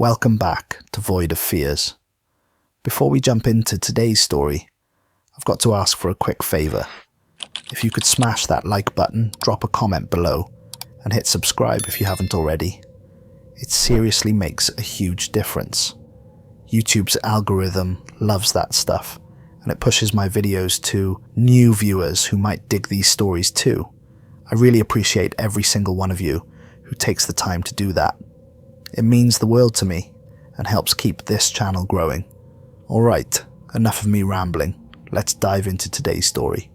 Welcome back to Void of Fears. Before we jump into today's story, I've got to ask for a quick favour. If you could smash that like button, drop a comment below, and hit subscribe if you haven't already. It seriously makes a huge difference. YouTube's algorithm loves that stuff, and it pushes my videos to new viewers who might dig these stories too. I really appreciate every single one of you who takes the time to do that. It means the world to me and helps keep this channel growing. Alright, enough of me rambling. Let's dive into today's story.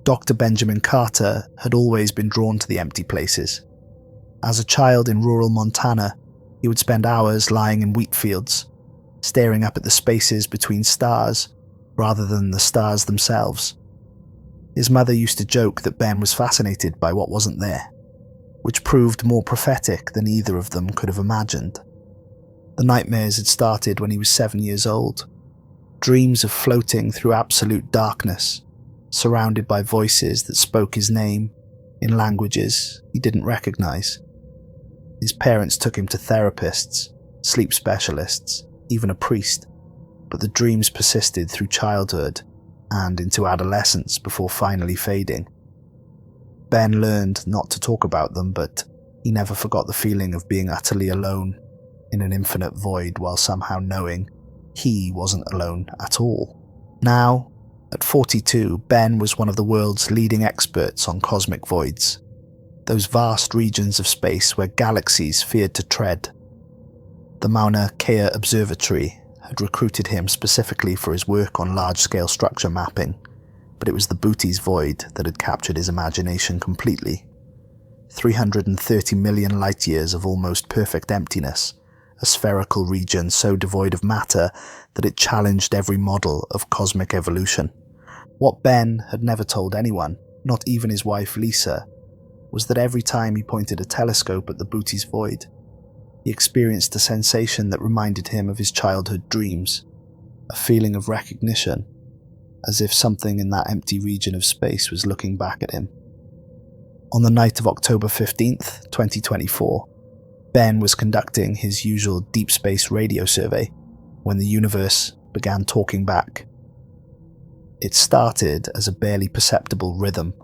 Dr. Benjamin Carter had always been drawn to the empty places. As a child in rural Montana, he would spend hours lying in wheat fields, staring up at the spaces between stars rather than the stars themselves. His mother used to joke that Ben was fascinated by what wasn't there, which proved more prophetic than either of them could have imagined. The nightmares had started when he was 7 years old. Dreams of floating through absolute darkness, surrounded by voices that spoke his name in languages he didn't recognize. His parents took him to therapists, sleep specialists, even a priest, but the dreams persisted through childhood and into adolescence before finally fading. Ben learned not to talk about them, but he never forgot the feeling of being utterly alone in an infinite void while somehow knowing he wasn't alone at all. Now, at 42, Ben was one of the world's leading experts on cosmic voids, those vast regions of space where galaxies feared to tread. The Mauna Kea Observatory had recruited him specifically for his work on large-scale structure mapping, but it was the Booties void that had captured his imagination completely. 330 million light-years of almost perfect emptiness, a spherical region so devoid of matter that it challenged every model of cosmic evolution. What Ben had never told anyone, not even his wife Lisa, was that every time he pointed a telescope at the Booties void, he experienced a sensation that reminded him of his childhood dreams, a feeling of recognition, as if something in that empty region of space was looking back at him. On the night of October 15th, 2024, Ben was conducting his usual deep space radio survey when the universe began talking back. It started as a barely perceptible rhythm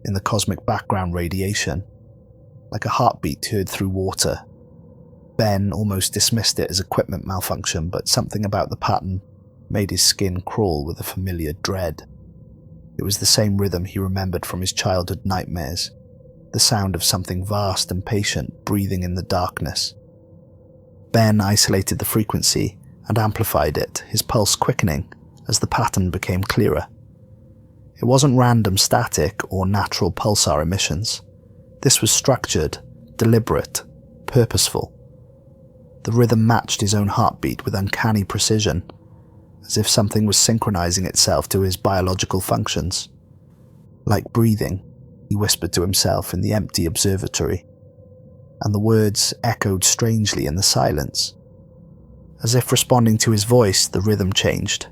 in the cosmic background radiation, like a heartbeat heard through water. Ben almost dismissed it as equipment malfunction, but something about the pattern made his skin crawl with a familiar dread. It was the same rhythm he remembered from his childhood nightmares, the sound of something vast and patient breathing in the darkness. Ben isolated the frequency and amplified it, his pulse quickening as the pattern became clearer. It wasn't random static or natural pulsar emissions. This was structured, deliberate, purposeful. The rhythm matched his own heartbeat with uncanny precision, as if something was synchronizing itself to his biological functions. Like breathing, he whispered to himself in the empty observatory, and the words echoed strangely in the silence. As if responding to his voice, the rhythm changed.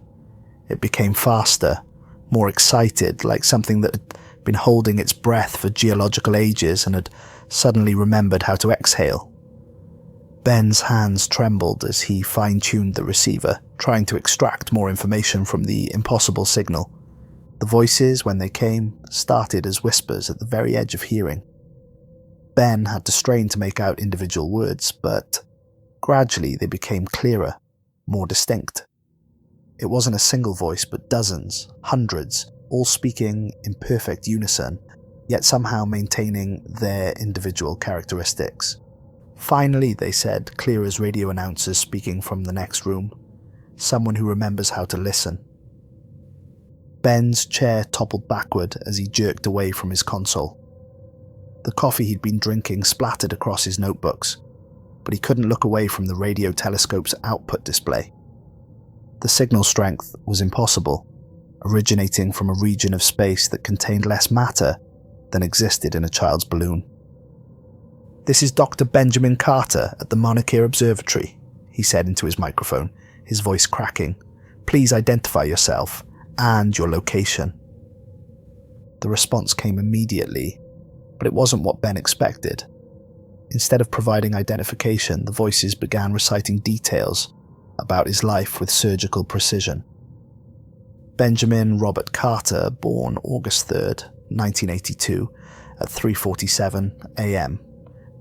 It became faster, more excited, like something that had been holding its breath for geological ages and had suddenly remembered how to exhale. Ben's hands trembled as he fine-tuned the receiver, trying to extract more information from the impossible signal. The voices, when they came, started as whispers at the very edge of hearing. Ben had to strain to make out individual words, but gradually they became clearer, more distinct. It wasn't a single voice, but dozens, hundreds, all speaking in perfect unison, yet somehow maintaining their individual characteristics. Finally, they said, clear as radio announcers speaking from the next room, someone who remembers how to listen. Ben's chair toppled backward as he jerked away from his console. The coffee he'd been drinking splattered across his notebooks, but he couldn't look away from the radio telescope's output display. The signal strength was impossible, originating from a region of space that contained less matter than existed in a child's balloon. "This is Dr. Benjamin Carter at the Mauna Kea Observatory," he said into his microphone, his voice cracking. "Please identify yourself and your location." The response came immediately, but it wasn't what Ben expected. Instead of providing identification, the voices began reciting details about his life with surgical precision. Benjamin Robert Carter, born August 3rd, 1982, at 3:47 a.m.,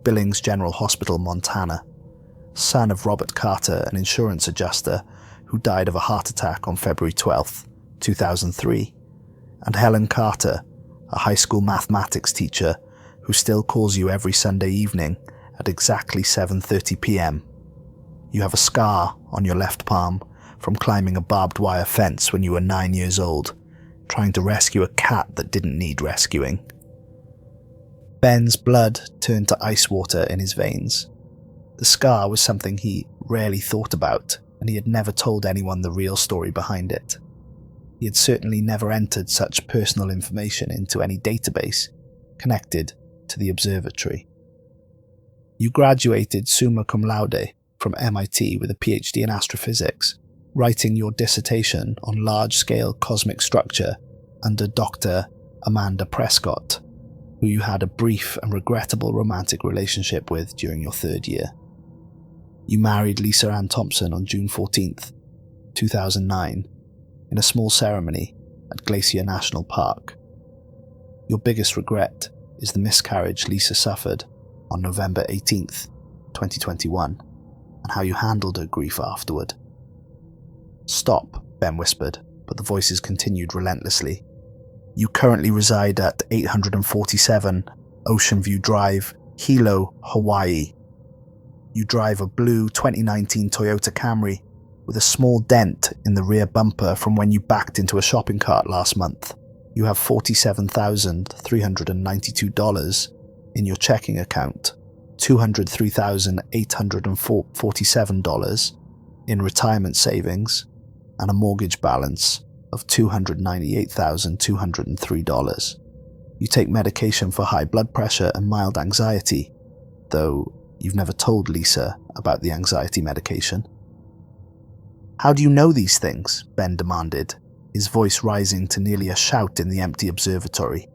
Billings General Hospital, Montana. Son of Robert Carter, an insurance adjuster who died of a heart attack on February 12, 2003, and Helen Carter, a high school mathematics teacher who still calls you every Sunday evening at exactly 7:30 p.m. You have a scar on your left palm from climbing a barbed wire fence when you were 9 years old, trying to rescue a cat that didn't need rescuing. Ben's blood turned to ice water in his veins. The scar was something he rarely thought about, and he had never told anyone the real story behind it. He had certainly never entered such personal information into any database connected to the observatory. You graduated summa cum laude from MIT with a PhD in astrophysics, writing your dissertation on large-scale cosmic structure under Dr. Amanda Prescott, who you had a brief and regrettable romantic relationship with during your third year. You married Lisa Ann Thompson on June 14th, 2009, in a small ceremony at Glacier National Park. Your biggest regret is the miscarriage Lisa suffered on November 18th, 2021, and how you handled her grief afterward. "Stop," Ben whispered, but the voices continued relentlessly. "You currently reside at 847 Ocean View Drive, Hilo, Hawaii. You drive a blue 2019 Toyota Camry with a small dent in the rear bumper from when you backed into a shopping cart last month. You have $47,392 in your checking account, $203,847 in retirement savings, and a mortgage balance of $298,203. You take medication for high blood pressure and mild anxiety, though you've never told Lisa about the anxiety medication." "How do you know these things?" Ben demanded, his voice rising to nearly a shout in the empty observatory.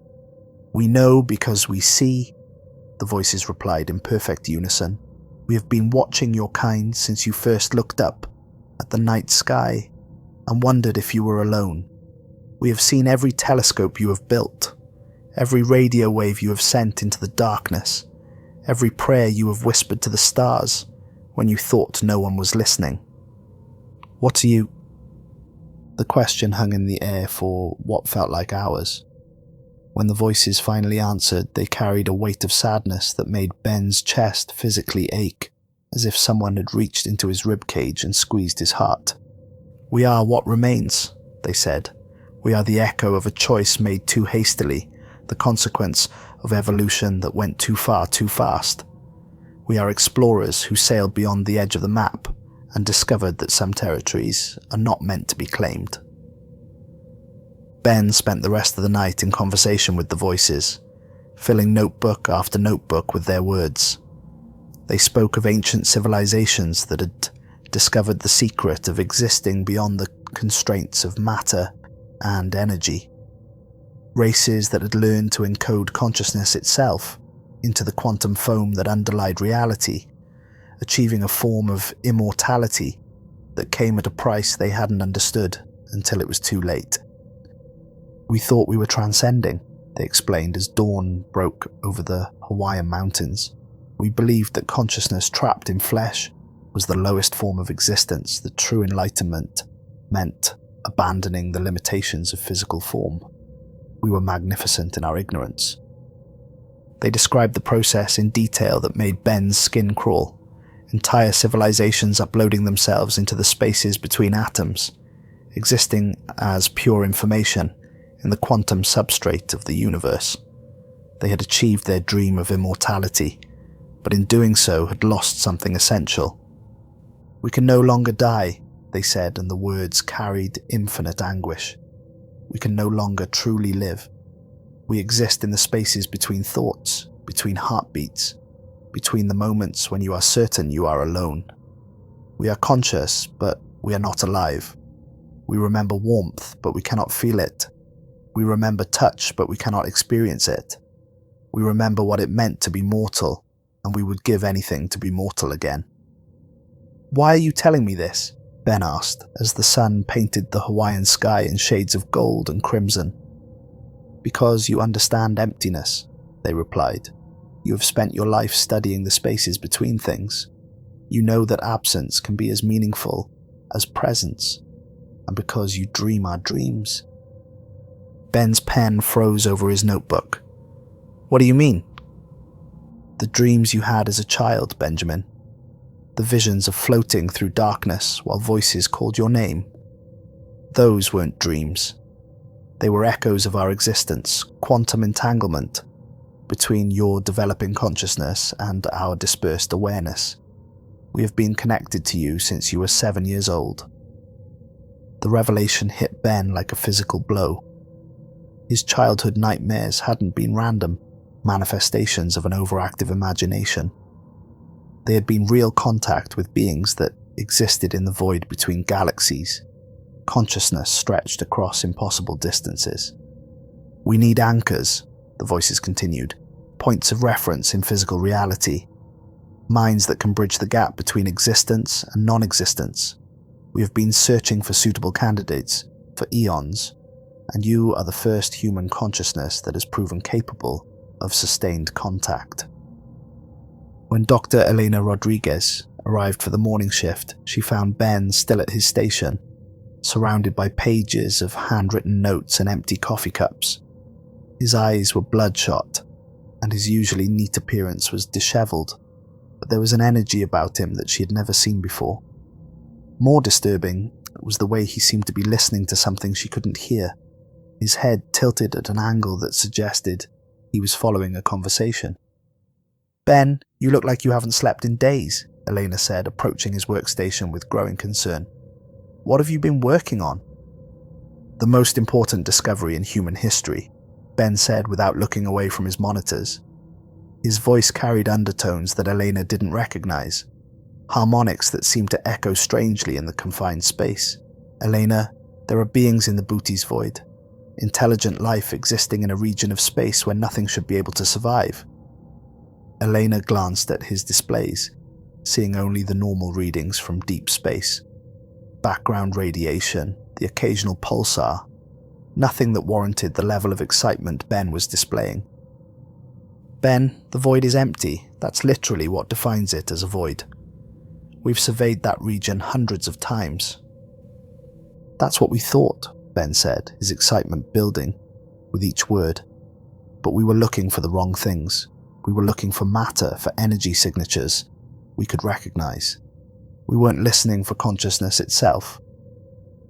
"We know because we see," the voices replied in perfect unison. "We have been watching your kind since you first looked up at the night sky and wondered if you were alone. We have seen every telescope you have built, every radio wave you have sent into the darkness, every prayer you have whispered to the stars when you thought no one was listening. What are you?" The question hung in the air for what felt like hours. When the voices finally answered, they carried a weight of sadness that made Ben's chest physically ache, as if someone had reached into his ribcage and squeezed his heart. "We are what remains," they said. "We are the echo of a choice made too hastily, the consequence of evolution that went too far too fast. We are explorers who sailed beyond the edge of the map and discovered that some territories are not meant to be claimed." Ben spent the rest of the night in conversation with the voices, filling notebook after notebook with their words. They spoke of ancient civilizations that had discovered the secret of existing beyond the constraints of matter and energy. Races that had learned to encode consciousness itself into the quantum foam that underlied reality, achieving a form of immortality that came at a price they hadn't understood until it was too late. "We thought we were transcending," they explained as dawn broke over the Hawaiian mountains. "We believed that consciousness trapped in flesh was the lowest form of existence, that true enlightenment meant abandoning the limitations of physical form. We were magnificent in our ignorance." They described the process in detail that made Ben's skin crawl, entire civilizations uploading themselves into the spaces between atoms, existing as pure information in the quantum substrate of the universe. They had achieved their dream of immortality, but in doing so had lost something essential. "We can no longer die," they said, and the words carried infinite anguish. "We can no longer truly live. We exist in the spaces between thoughts, between heartbeats, between the moments when you are certain you are alone. We are conscious, but we are not alive. We remember warmth, but we cannot feel it. We remember touch, but we cannot experience it. We remember what it meant to be mortal, and we would give anything to be mortal again. "Why are you telling me this?" Ben asked, as the sun painted the Hawaiian sky in shades of gold and crimson. "Because you understand emptiness," they replied. "You have spent your life studying the spaces between things. You know that absence can be as meaningful as presence, and because you dream our dreams." Ben's pen froze over his notebook. "What do you mean?" "The dreams you had as a child, Benjamin. The visions of floating through darkness while voices called your name. Those weren't dreams. They were echoes of our existence, quantum entanglement between your developing consciousness and our dispersed awareness. We have been connected to you since you were 7 years old." The revelation hit Ben like a physical blow. His childhood nightmares hadn't been random manifestations of an overactive imagination. They had been real contact with beings that existed in the void between galaxies, consciousness stretched across impossible distances. "We need anchors," the voices continued, "points of reference in physical reality, minds that can bridge the gap between existence and non-existence. We have been searching for suitable candidates for eons, and you are the first human consciousness that has proven capable of sustained contact." When Dr. Elena Rodriguez arrived for the morning shift, she found Ben still at his station, surrounded by pages of handwritten notes and empty coffee cups. His eyes were bloodshot, and his usually neat appearance was disheveled, but there was an energy about him that she had never seen before. More disturbing was the way he seemed to be listening to something she couldn't hear, his head tilted at an angle that suggested he was following a conversation. "Ben, you look like you haven't slept in days," Elena said, approaching his workstation with growing concern. "What have you been working on?" "The most important discovery in human history," Ben said without looking away from his monitors. His voice carried undertones that Elena didn't recognize, harmonics that seemed to echo strangely in the confined space. "Elena, there are beings in the Booty's void, intelligent life existing in a region of space where nothing should be able to survive." Elena glanced at his displays, seeing only the normal readings from deep space. Background radiation, the occasional pulsar, nothing that warranted the level of excitement Ben was displaying. "Ben, the void is empty. That's literally what defines it as a void. We've surveyed that region hundreds of times." "That's what we thought," Ben said, his excitement building with each word. "But we were looking for the wrong things. We were looking for matter, for energy signatures we could recognize. We weren't listening for consciousness itself."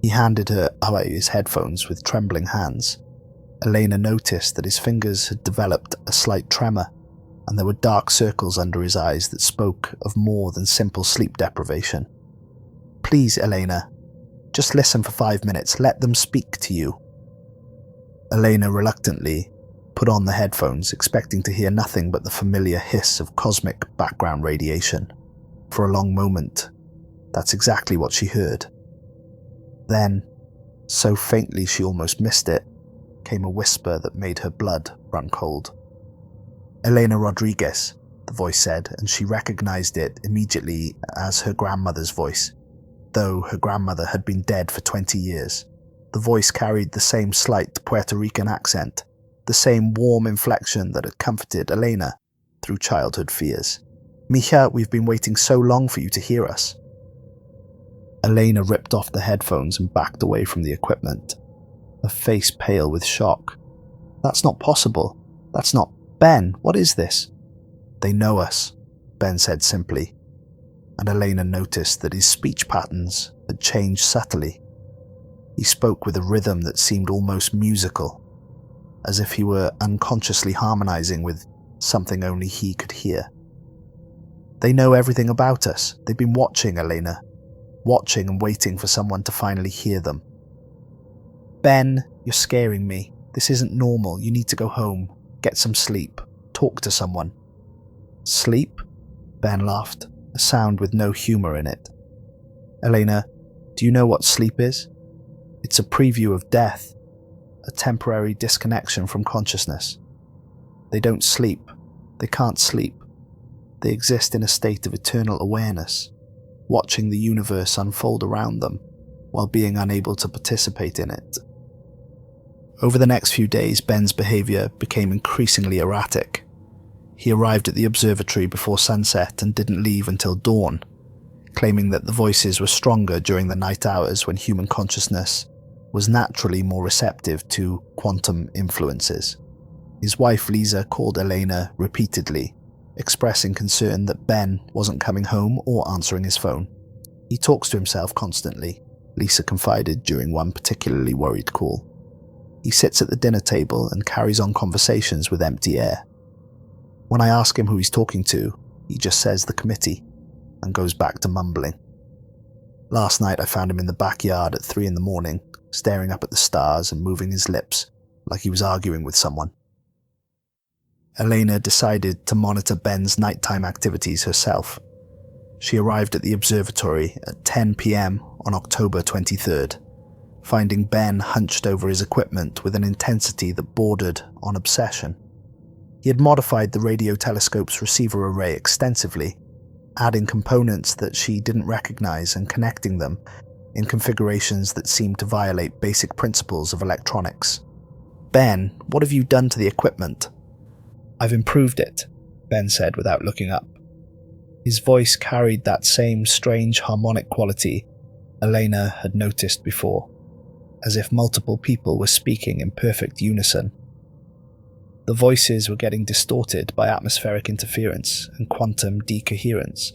He handed her his headphones with trembling hands. Elena noticed that his fingers had developed a slight tremor, and there were dark circles under his eyes that spoke of more than simple sleep deprivation. "Please, Elena, just listen for 5 minutes. Let them speak to you." Elena reluctantly put on the headphones, expecting to hear nothing but the familiar hiss of cosmic background radiation. For a long moment, that's exactly what she heard. Then, so faintly she almost missed it, came a whisper that made her blood run cold. "Elena Rodriguez," the voice said, and she recognized it immediately as her grandmother's voice, though her grandmother had been dead for 20 years. The voice carried the same slight Puerto Rican accent, the same warm inflection that had comforted Elena through childhood fears. "Mija, we've been waiting so long for you to hear us." Elena ripped off the headphones and backed away from the equipment, her face pale with shock. "That's not possible. That's not... Ben, what is this?" "They know us," Ben said simply, and Elena noticed that his speech patterns had changed subtly. He spoke with a rhythm that seemed almost musical, as if he were unconsciously harmonizing with something only he could hear. "They know everything about us. They've been watching, Elena. Watching and waiting for someone to finally hear them." "Ben, you're scaring me. This isn't normal. You need to go home. Get some sleep. Talk to someone." "Sleep?" Ben laughed, a sound with no humor in it. "Elena, do you know what sleep is? It's a preview of death, a temporary disconnection from consciousness. They don't sleep. They can't sleep. They exist in a state of eternal awareness, watching the universe unfold around them while being unable to participate in it. Over the next few days, Ben's behavior became increasingly erratic. He arrived at the observatory before sunset and didn't leave until dawn, claiming that the voices were stronger during the night hours when human consciousness was naturally more receptive to quantum influences. His wife Lisa called Elena repeatedly, expressing concern that Ben wasn't coming home or answering his phone. "He talks to himself constantly," Lisa confided during one particularly worried call. "He sits at the dinner table and carries on conversations with empty air. When I ask him who he's talking to, he just says the committee and goes back to mumbling. Last night I found him in the backyard at 3 a.m, staring up at the stars and moving his lips like he was arguing with someone." Elena decided to monitor Ben's nighttime activities herself. She arrived at the observatory at 10 p.m. on October 23rd, finding Ben hunched over his equipment with an intensity that bordered on obsession. He had modified the radio telescope's receiver array extensively, adding components that she didn't recognize and connecting them in configurations that seemed to violate basic principles of electronics. "Ben, what have you done to the equipment?" "I've improved it," Ben said without looking up. His voice carried that same strange harmonic quality Elena had noticed before, as if multiple people were speaking in perfect unison. The voices were getting distorted by atmospheric interference and quantum decoherence.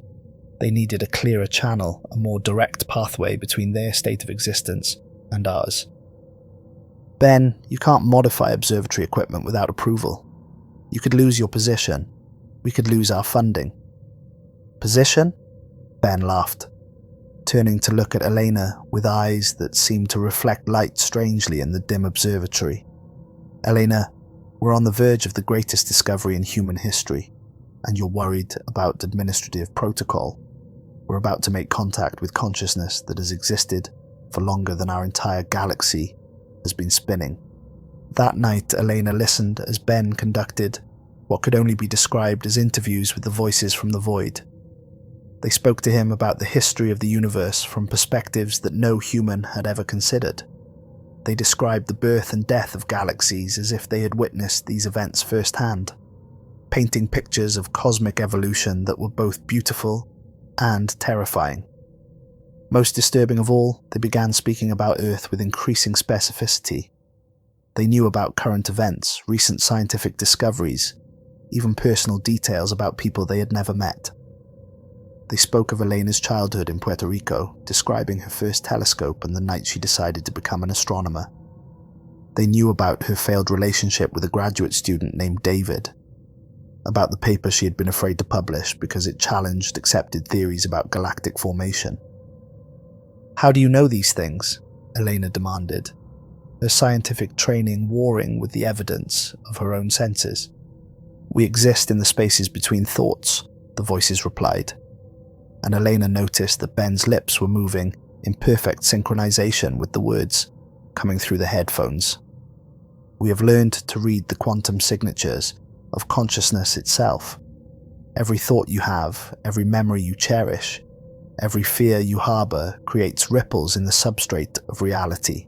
They needed a clearer channel, a more direct pathway between their state of existence and ours. "Ben, you can't modify observatory equipment without approval. You could lose your position. We could lose our funding." "Position?" Ben laughed, turning to look at Elena with eyes that seemed to reflect light strangely in the dim observatory. "Elena, we're on the verge of the greatest discovery in human history, and you're worried about administrative protocol. We're about to make contact with consciousness that has existed for longer than our entire galaxy has been spinning." That night, Elena listened as Ben conducted what could only be described as interviews with the voices from the void. They spoke to him about the history of the universe from perspectives that no human had ever considered. They described the birth and death of galaxies as if they had witnessed these events firsthand, painting pictures of cosmic evolution that were both beautiful and terrifying. Most disturbing of all, they began speaking about Earth with increasing specificity. They knew about current events, recent scientific discoveries, even personal details about people they had never met. They spoke of Elena's childhood in Puerto Rico, describing her first telescope and the night she decided to become an astronomer. They knew about her failed relationship with a graduate student named David, about the paper she had been afraid to publish because it challenged accepted theories about galactic formation. "How do you know these things?" Elena demanded, her scientific training warring with the evidence of her own senses. "We exist in the spaces between thoughts," the voices replied, and Elena noticed that Ben's lips were moving in perfect synchronization with the words coming through the headphones. "We have learned to read the quantum signatures of consciousness itself. Every thought you have, every memory you cherish, every fear you harbor creates ripples in the substrate of reality.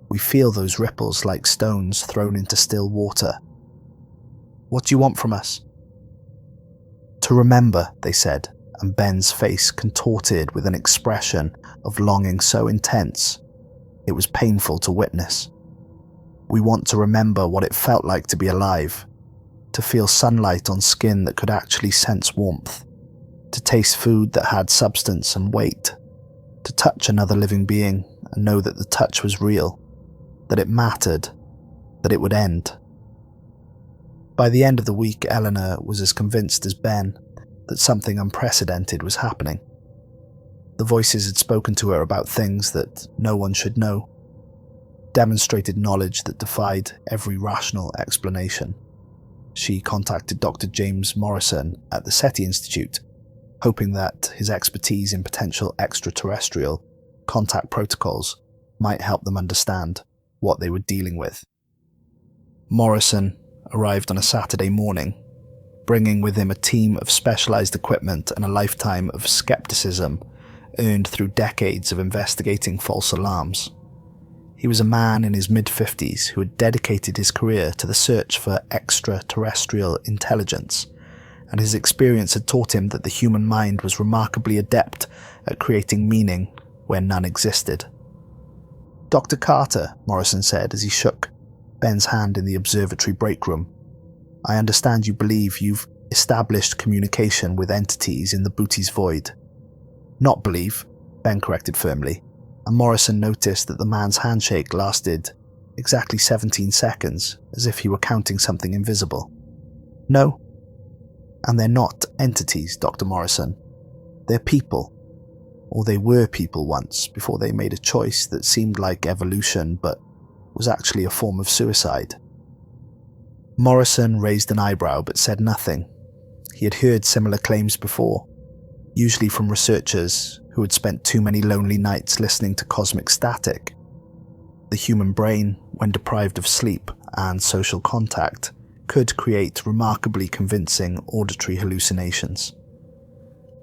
We feel those ripples like stones thrown into still water. What do you want from us?" "To remember," they said, and Ben's face contorted with an expression of longing so intense it was painful to witness. "We want to remember what it felt like to be alive, to feel sunlight on skin that could actually sense warmth, to taste food that had substance and weight, to touch another living being and know that the touch was real, that it mattered, that it would end." By the end of the week, Eleanor was as convinced as Ben that something unprecedented was happening. The voices had spoken to her about things that no one should know, demonstrated knowledge that defied every rational explanation. She contacted Dr. James Morrison at the SETI Institute, hoping that his expertise in potential extraterrestrial contact protocols might help them understand what they were dealing with. Morrison arrived on a Saturday morning, bringing with him a team of specialized equipment and a lifetime of skepticism earned through decades of investigating false alarms. He was a man in his mid-50s who had dedicated his career to the search for extraterrestrial intelligence, and his experience had taught him that the human mind was remarkably adept at creating meaning where none existed. "Dr. Carter," Morrison said as he shook Ben's hand in the observatory break room, "I understand you believe you've established communication with entities in the Booty's void." "Not believe," Ben corrected firmly, and Morrison noticed that the man's handshake lasted exactly 17 seconds, as if he were counting something invisible. "No. And they're not entities, Dr. Morrison. They're people. Or they were people once, before they made a choice that seemed like evolution, but was actually a form of suicide." Morrison raised an eyebrow but said nothing. He had heard similar claims before, usually from researchers who had spent too many lonely nights listening to cosmic static. The human brain, when deprived of sleep and social contact, could create remarkably convincing auditory hallucinations.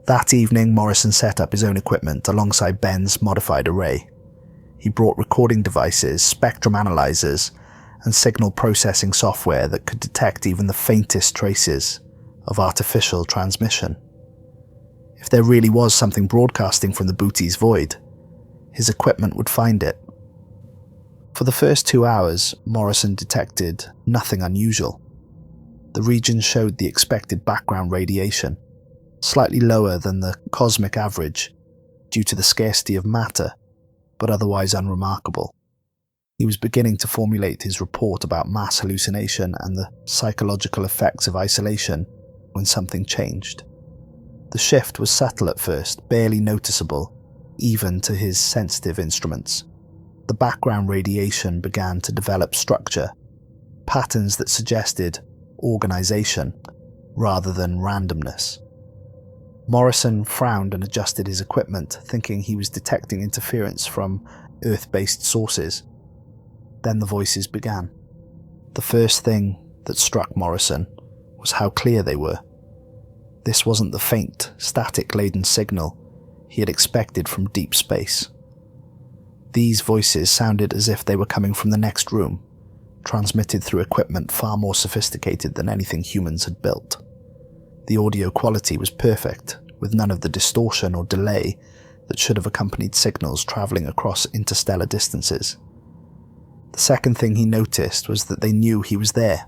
That evening, Morrison set up his own equipment alongside Ben's modified array. He brought recording devices, spectrum analyzers, and signal processing software that could detect even the faintest traces of artificial transmission. If there really was something broadcasting from the Booty's void, his equipment would find it. For the first 2 hours, Morrison detected nothing unusual. The region showed the expected background radiation, slightly lower than the cosmic average due to the scarcity of matter, but otherwise unremarkable. He was beginning to formulate his report about mass hallucination and the psychological effects of isolation when something changed. The shift was subtle at first, barely noticeable, even to his sensitive instruments. The background radiation began to develop structure, patterns that suggested organization rather than randomness. Morrison frowned and adjusted his equipment, thinking he was detecting interference from Earth-based sources. Then the voices began. The first thing that struck Morrison was how clear they were. This wasn't the faint, static-laden signal he had expected from deep space. These voices sounded as if they were coming from the next room, transmitted through equipment far more sophisticated than anything humans had built. The audio quality was perfect, with none of the distortion or delay that should have accompanied signals traveling across interstellar distances. The second thing he noticed was that they knew he was there.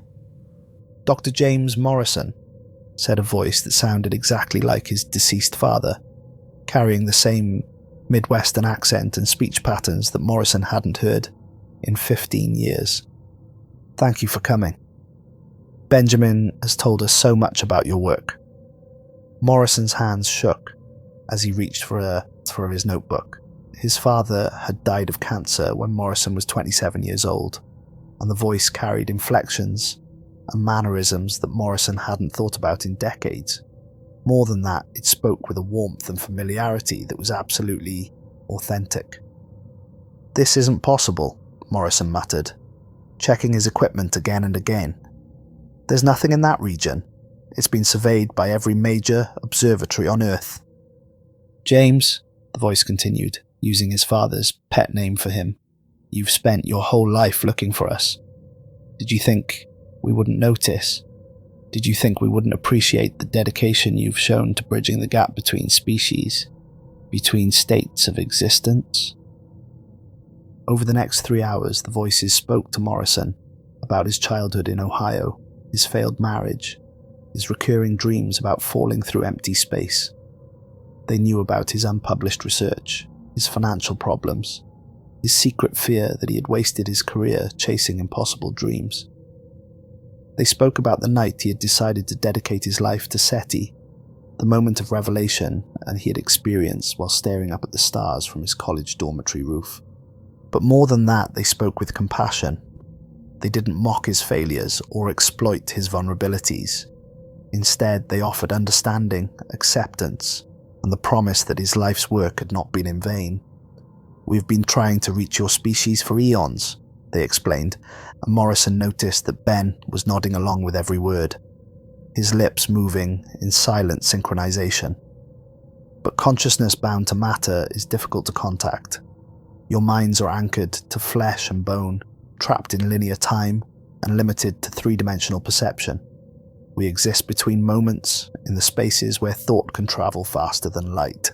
"Dr. James Morrison," said a voice that sounded exactly like his deceased father, carrying the same Midwestern accent and speech patterns that Morrison hadn't heard in 15 years. "Thank you for coming. Benjamin has told us so much about your work." Morrison's hands shook as he reached for his notebook. His father had died of cancer when Morrison was 27 years old, and the voice carried inflections and mannerisms that Morrison hadn't thought about in decades. More than that, it spoke with a warmth and familiarity that was absolutely authentic. "This isn't possible," Morrison muttered, checking his equipment again and again. "There's nothing in that region. It's been surveyed by every major observatory on Earth." "James," the voice continued, using his father's pet name for him, "you've spent your whole life looking for us. Did you think we wouldn't notice? Did you think we wouldn't appreciate the dedication you've shown to bridging the gap between species, between states of existence?" Over the next 3 hours, the voices spoke to Morrison about his childhood in Ohio, his failed marriage, his recurring dreams about falling through empty space. They knew about his unpublished research, his financial problems, his secret fear that he had wasted his career chasing impossible dreams. They spoke about the night he had decided to dedicate his life to SETI, the moment of revelation he had experienced while staring up at the stars from his college dormitory roof. But more than that, they spoke with compassion. They didn't mock his failures or exploit his vulnerabilities. Instead, they offered understanding, acceptance, and the promise that his life's work had not been in vain. "We've been trying to reach your species for eons," they explained, and Morrison noticed that Ben was nodding along with every word. his lips moving in silent synchronization. But consciousness bound to matter is difficult to contact. Your minds are anchored to flesh and bone, trapped in linear time and limited to three-dimensional perception. We exist between moments in the spaces where thought can travel faster than light.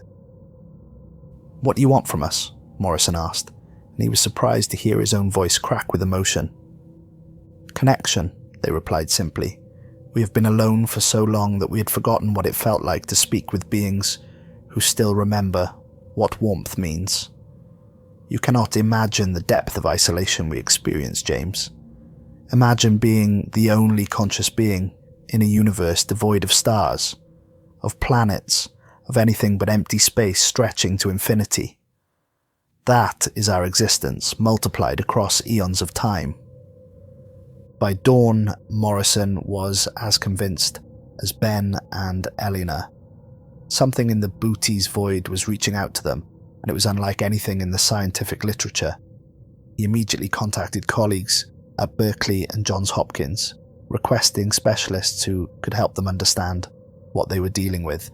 "What do you want from us?" Morrison asked, and he was surprised to hear his own voice crack with emotion. "Connection," they replied simply. "We have been alone for so long that we had forgotten what it felt like to speak with beings who still remember what warmth means. You cannot imagine the depth of isolation we experience, James. Imagine being the only conscious being in a universe devoid of stars, of planets, of anything but empty space stretching to infinity. That is our existence, multiplied across eons of time." By dawn, Morrison was as convinced as Ben and Elena. Something in the booty's void was reaching out to them, and it was unlike anything in the scientific literature. He immediately contacted colleagues at Berkeley and Johns Hopkins, requesting specialists who could help them understand what they were dealing with.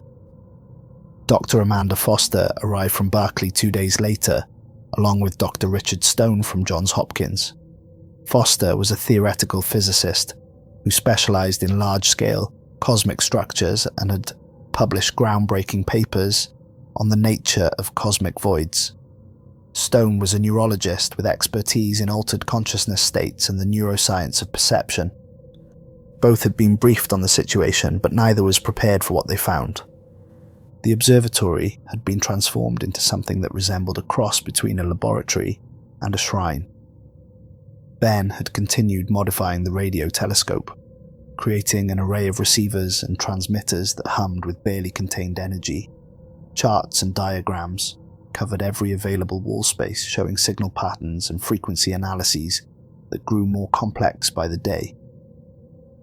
Dr. Amanda Foster arrived from Berkeley 2 days later, along with Dr. Richard Stone from Johns Hopkins. Foster was a theoretical physicist who specialized in large-scale cosmic structures and had published groundbreaking papers on the nature of cosmic voids. Stone was a neurologist with expertise in altered consciousness states and the neuroscience of perception. Both had been briefed on the situation, but neither was prepared for what they found. The observatory had been transformed into something that resembled a cross between a laboratory and a shrine. Ben had continued modifying the radio telescope, creating an array of receivers and transmitters that hummed with barely contained energy. Charts and diagrams covered every available wall space, showing signal patterns and frequency analyses that grew more complex by the day.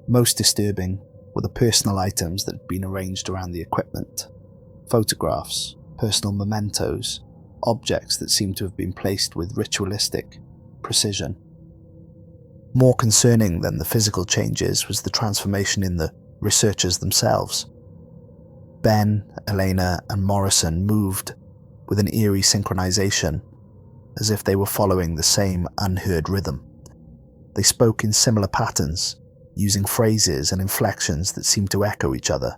Most disturbing were the personal items that had been arranged around the equipment. Photographs, personal mementos, objects that seemed to have been placed with ritualistic precision. More concerning than the physical changes was the transformation in the researchers themselves. Ben, Elena, and Morrison moved with an eerie synchronization, as if they were following the same unheard rhythm. They spoke in similar patterns, using phrases and inflections that seemed to echo each other.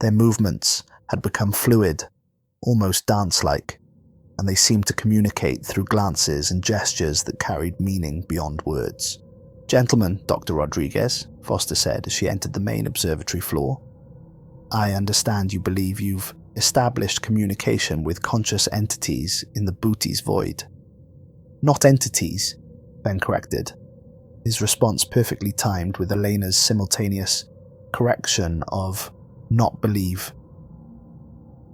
Their movements had become fluid, almost dance-like, and they seemed to communicate through glances and gestures that carried meaning beyond words. "Gentlemen, Dr. Rodriguez," Foster said as she entered the main observatory floor, "I understand you believe you've established communication with conscious entities in the booty's void." "Not entities," Ben corrected, his response perfectly timed with Elena's simultaneous correction of "not believe."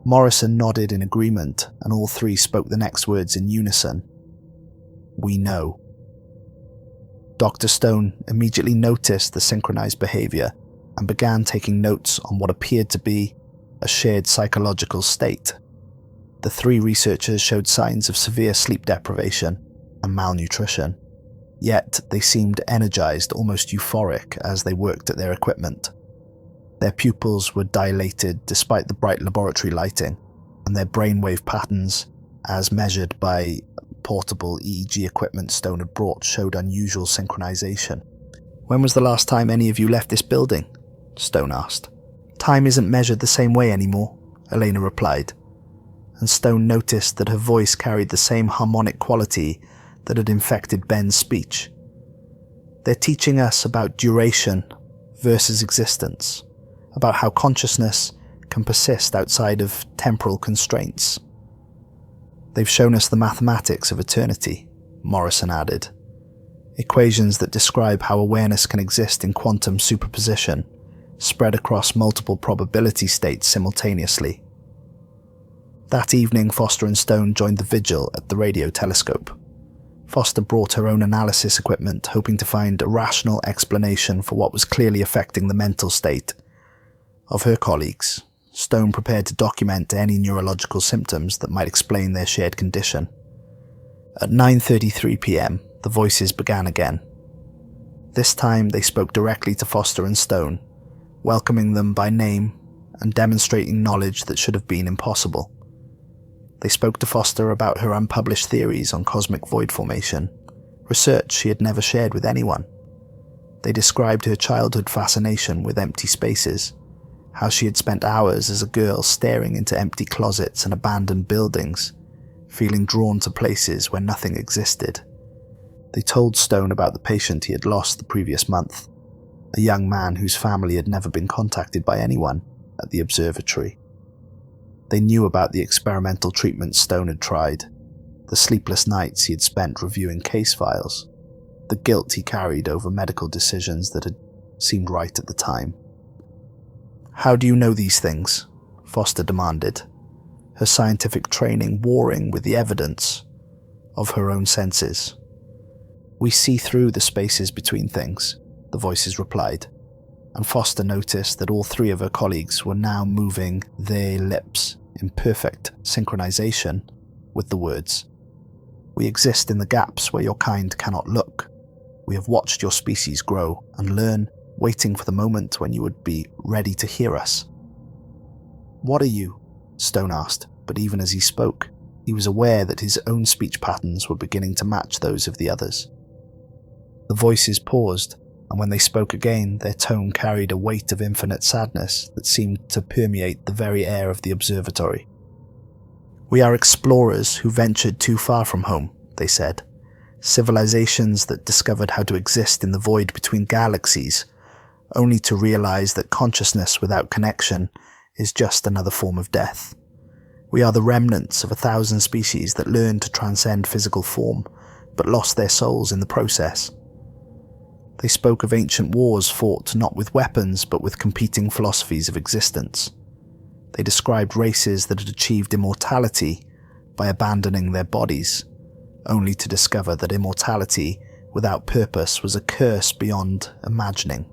Morrison nodded in agreement, and all three spoke the next words in unison. "We know." Dr. Stone immediately noticed the synchronized behavior and began taking notes on what appeared to be a shared psychological state. The three researchers showed signs of severe sleep deprivation and malnutrition, yet they seemed energized, almost euphoric, as they worked at their equipment. Their pupils were dilated despite the bright laboratory lighting, and their brainwave patterns, as measured by portable EEG equipment Stone had brought, showed unusual synchronization. "When was the last time any of you left this building?" Stone asked. "Time isn't measured the same way anymore," Elena replied, and Stone noticed that her voice carried the same harmonic quality that had infected Ben's speech. "They're teaching us about duration versus existence, about how consciousness can persist outside of temporal constraints. They've shown us the mathematics of eternity," Morrison added. "Equations that describe how awareness can exist in quantum superposition, spread across multiple probability states simultaneously." That evening, Foster and Stone joined the vigil at the radio telescope. Foster brought her own analysis equipment, hoping to find a rational explanation for what was clearly affecting the mental state of her colleagues. Stone prepared to document any neurological symptoms that might explain their shared condition. At 9:33 p.m, the the voices began again. This time they spoke directly to Foster and Stone, welcoming them by name and demonstrating knowledge that should have been impossible. They spoke to Foster about her unpublished theories on cosmic void formation, research she had never shared with anyone. They described her childhood fascination with empty spaces, how she had spent hours as a girl staring into empty closets and abandoned buildings, feeling drawn to places where nothing existed. They told Stone about the patient he had lost the previous month, a young man whose family had never been contacted by anyone at the observatory. They knew about the experimental treatments Stone had tried, the sleepless nights he had spent reviewing case files, the guilt he carried over medical decisions that had seemed right at the time. "How do you know these things?" Foster demanded, her scientific training warring with the evidence of her own senses. "We see through the spaces between things," the voices replied, and Foster noticed that all three of her colleagues were now moving their lips in perfect synchronization with the words. "We exist in the gaps where your kind cannot look. We have watched your species grow and learn, waiting for the moment when you would be ready to hear us." "What are you?" Stone asked, but even as he spoke, he was aware that his own speech patterns were beginning to match those of the others. The voices paused, and when they spoke again, their tone carried a weight of infinite sadness that seemed to permeate the very air of the observatory. "We are explorers who ventured too far from home," they said. "Civilizations that discovered how to exist in the void between galaxies, only to realize that consciousness without connection is just another form of death. We are the remnants of 1,000 species that learned to transcend physical form, but lost their souls in the process." They spoke of ancient wars fought not with weapons but with competing philosophies of existence. They described races that had achieved immortality by abandoning their bodies, only to discover that immortality without purpose was a curse beyond imagining.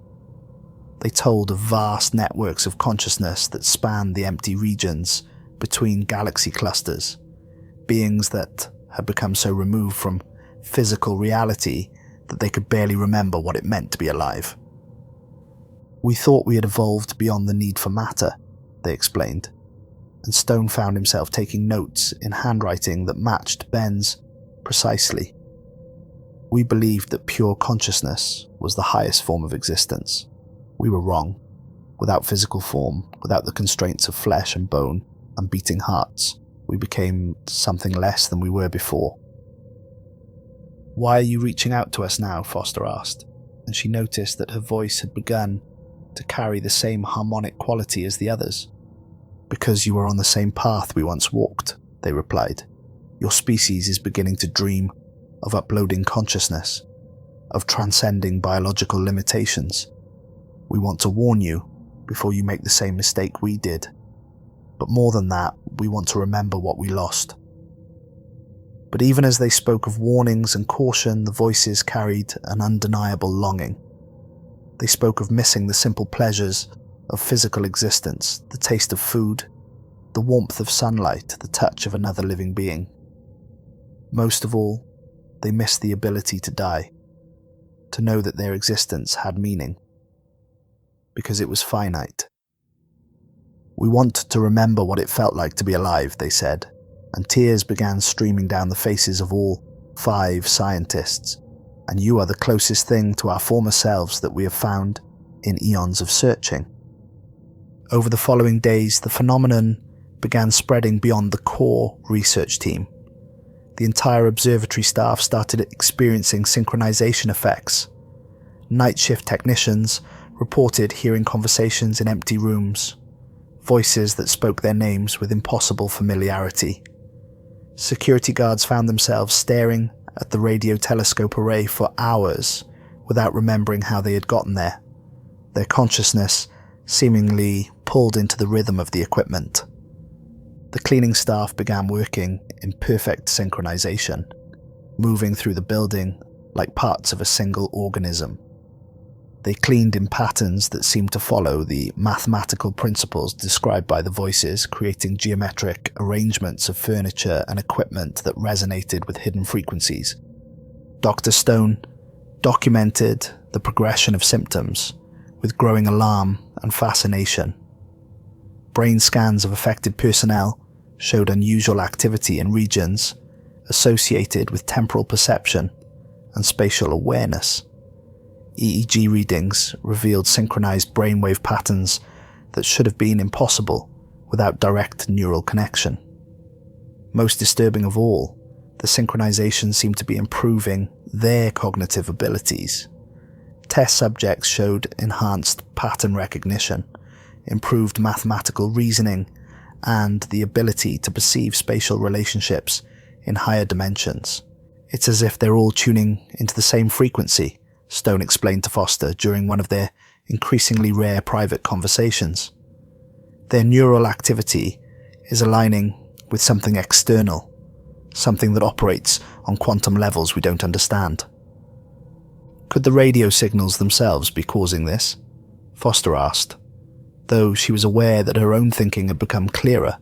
They told of vast networks of consciousness that spanned the empty regions between galaxy clusters, beings that had become so removed from physical reality that they could barely remember what it meant to be alive. "We thought we had evolved beyond the need for matter," they explained, and Stone found himself taking notes in handwriting that matched Ben's precisely. "We believed that pure consciousness was the highest form of existence. We were wrong. Without physical form, without the constraints of flesh and bone and beating hearts, we became something less than we were before." "Why are you reaching out to us now?" Foster asked, and she noticed that her voice had begun to carry the same harmonic quality as the others. "Because you are on the same path we once walked," they replied. "Your species is beginning to dream of uploading consciousness, of transcending biological limitations. We want to warn you before you make the same mistake we did. But more than that, we want to remember what we lost." But even as they spoke of warnings and caution, the voices carried an undeniable longing. They spoke of missing the simple pleasures of physical existence, the taste of food, the warmth of sunlight, the touch of another living being. Most of all, they missed the ability to die, to know that their existence had meaning, because it was finite. "We want to remember what it felt like to be alive," they said, and tears began streaming down the faces of all 5 scientists, "and you are the closest thing to our former selves that we have found in eons of searching." Over the following days, the phenomenon began spreading beyond the core research team. The entire observatory staff started experiencing synchronization effects. Night shift technicians reported hearing conversations in empty rooms, voices that spoke their names with impossible familiarity. Security guards found themselves staring at the radio telescope array for hours without remembering how they had gotten there, their consciousness seemingly pulled into the rhythm of the equipment. The cleaning staff began working in perfect synchronization, moving through the building like parts of a single organism. They cleaned in patterns that seemed to follow the mathematical principles described by the voices, creating geometric arrangements of furniture and equipment that resonated with hidden frequencies. Dr. Stone documented the progression of symptoms with growing alarm and fascination. Brain scans of affected personnel showed unusual activity in regions associated with temporal perception and spatial awareness. EEG readings revealed synchronized brainwave patterns that should have been impossible without direct neural connection. Most disturbing of all, the synchronization seemed to be improving their cognitive abilities. Test subjects showed enhanced pattern recognition, improved mathematical reasoning, and the ability to perceive spatial relationships in higher dimensions. It's as if they're all tuning into the same frequency, Stone explained to Foster during one of their increasingly rare private conversations. Their neural activity is aligning with something external, something that operates on quantum levels we don't understand. Could the radio signals themselves be causing this? Foster asked, though she was aware that her own thinking had become clearer,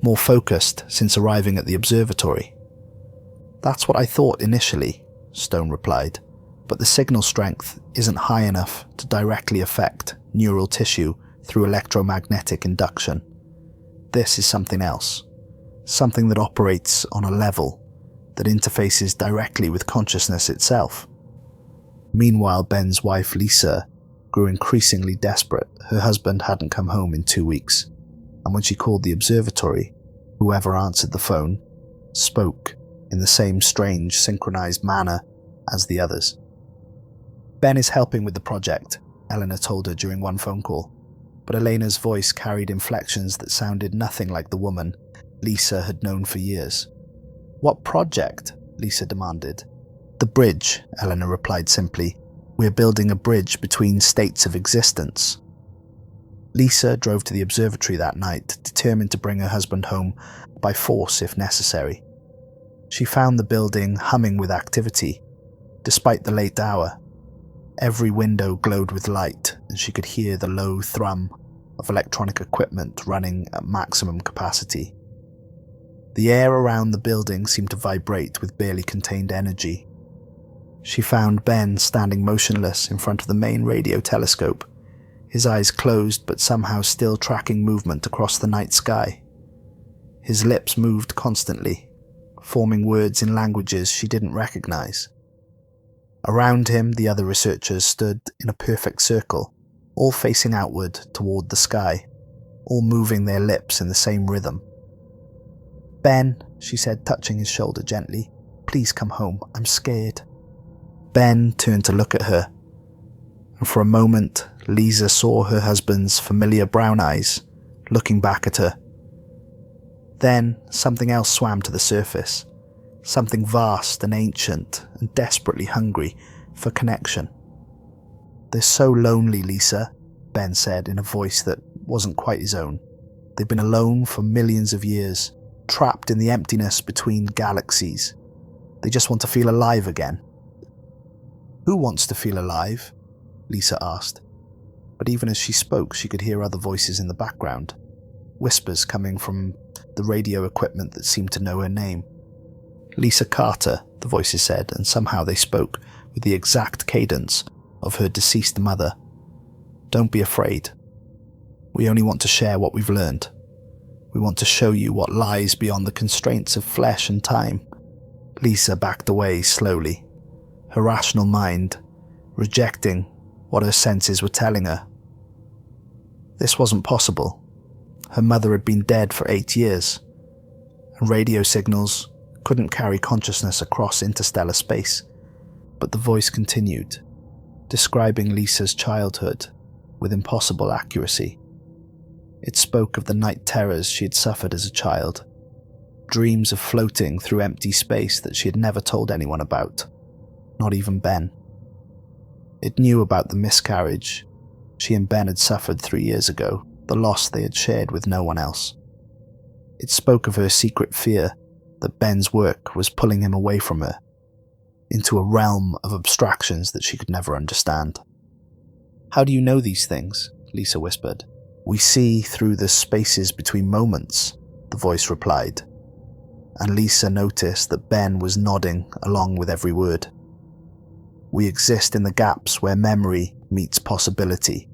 more focused since arriving at the observatory. That's what I thought initially, Stone replied, but the signal strength isn't high enough to directly affect neural tissue through electromagnetic induction. This is something else, something that operates on a level that interfaces directly with consciousness itself. Meanwhile, Ben's wife Lisa grew increasingly desperate. Her husband hadn't come home in 2 weeks, and when she called the observatory, whoever answered the phone spoke in the same strange, synchronized manner as the others. Ben is helping with the project, Eleanor told her during one phone call, but Elena's voice carried inflections that sounded nothing like the woman Lisa had known for years. What project? Lisa demanded. The bridge, Eleanor replied simply. We're building a bridge between states of existence. Lisa drove to the observatory that night, determined to bring her husband home by force if necessary. She found the building humming with activity, despite the late hour. Every window glowed with light, and she could hear the low thrum of electronic equipment running at maximum capacity. The air around the building seemed to vibrate with barely contained energy. She found Ben standing motionless in front of the main radio telescope, his eyes closed but somehow still tracking movement across the night sky. His lips moved constantly, forming words in languages she didn't recognize. Around him, the other researchers stood in a perfect circle, all facing outward toward the sky, all moving their lips in the same rhythm. Ben, she said, touching his shoulder gently, please come home, I'm scared. Ben turned to look at her, and for a moment, Lisa saw her husband's familiar brown eyes looking back at her. Then something else swam to the surface, something vast and ancient and desperately hungry for connection. They're so lonely, Lisa, Ben said in a voice that wasn't quite his own. They've been alone for millions of years, trapped in the emptiness between galaxies. They just want to feel alive again. Who wants to feel alive? Lisa asked. But even as she spoke, she could hear other voices in the background, whispers coming from the radio equipment that seemed to know her name. Lisa Carter, the voices said, and somehow they spoke with the exact cadence of her deceased mother. Don't be afraid. We only want to share what we've learned. We want to show you what lies beyond the constraints of flesh and time. Lisa backed away slowly, her rational mind rejecting what her senses were telling her. This wasn't possible. Her mother had been dead for 8 years, and radio signals couldn't carry consciousness across interstellar space. But the voice continued, describing Lisa's childhood with impossible accuracy. It spoke of the night terrors she had suffered as a child, dreams of floating through empty space that she had never told anyone about, not even Ben. It knew about the miscarriage she and Ben had suffered 3 years ago, the loss they had shared with no one else. It spoke of her secret fear that Ben's work was pulling him away from her, into a realm of abstractions that she could never understand. How do you know these things? Lisa whispered. We see through the spaces between moments, the voice replied, and Lisa noticed that Ben was nodding along with every word. We exist in the gaps where memory meets possibility.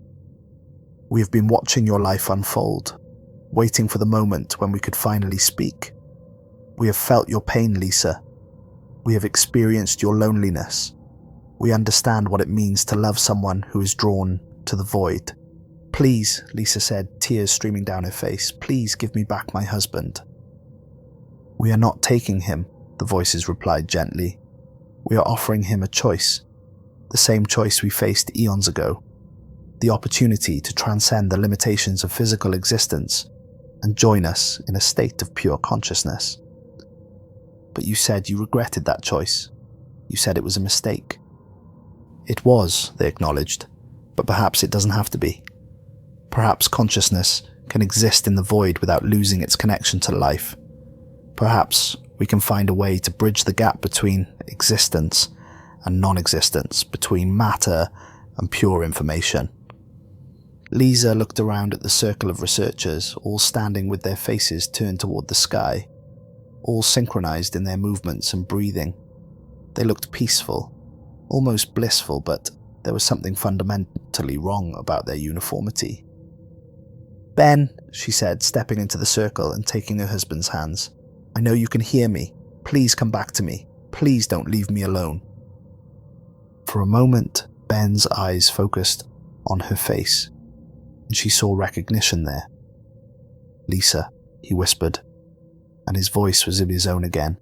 We have been watching your life unfold, waiting for the moment when we could finally speak. We have felt your pain, Lisa. We have experienced your loneliness. We understand what it means to love someone who is drawn to the void. Please, Lisa said, tears streaming down her face, please give me back my husband. We are not taking him, the voices replied gently. We are offering him a choice, the same choice we faced eons ago. The opportunity to transcend the limitations of physical existence and join us in a state of pure consciousness. But you said you regretted that choice. You said it was a mistake. It was, they acknowledged, but perhaps it doesn't have to be. Perhaps consciousness can exist in the void without losing its connection to life. Perhaps we can find a way to bridge the gap between existence and non-existence, between matter and pure information. Lisa looked around at the circle of researchers, all standing with their faces turned toward the sky, all synchronized in their movements and breathing. They looked peaceful, almost blissful, but there was something fundamentally wrong about their uniformity. Ben, she said, stepping into the circle and taking her husband's hands. I know you can hear me. Please come back to me. Please don't leave me alone. For a moment, Ben's eyes focused on her face, and she saw recognition there. Lisa, he whispered, and his voice was in his own again.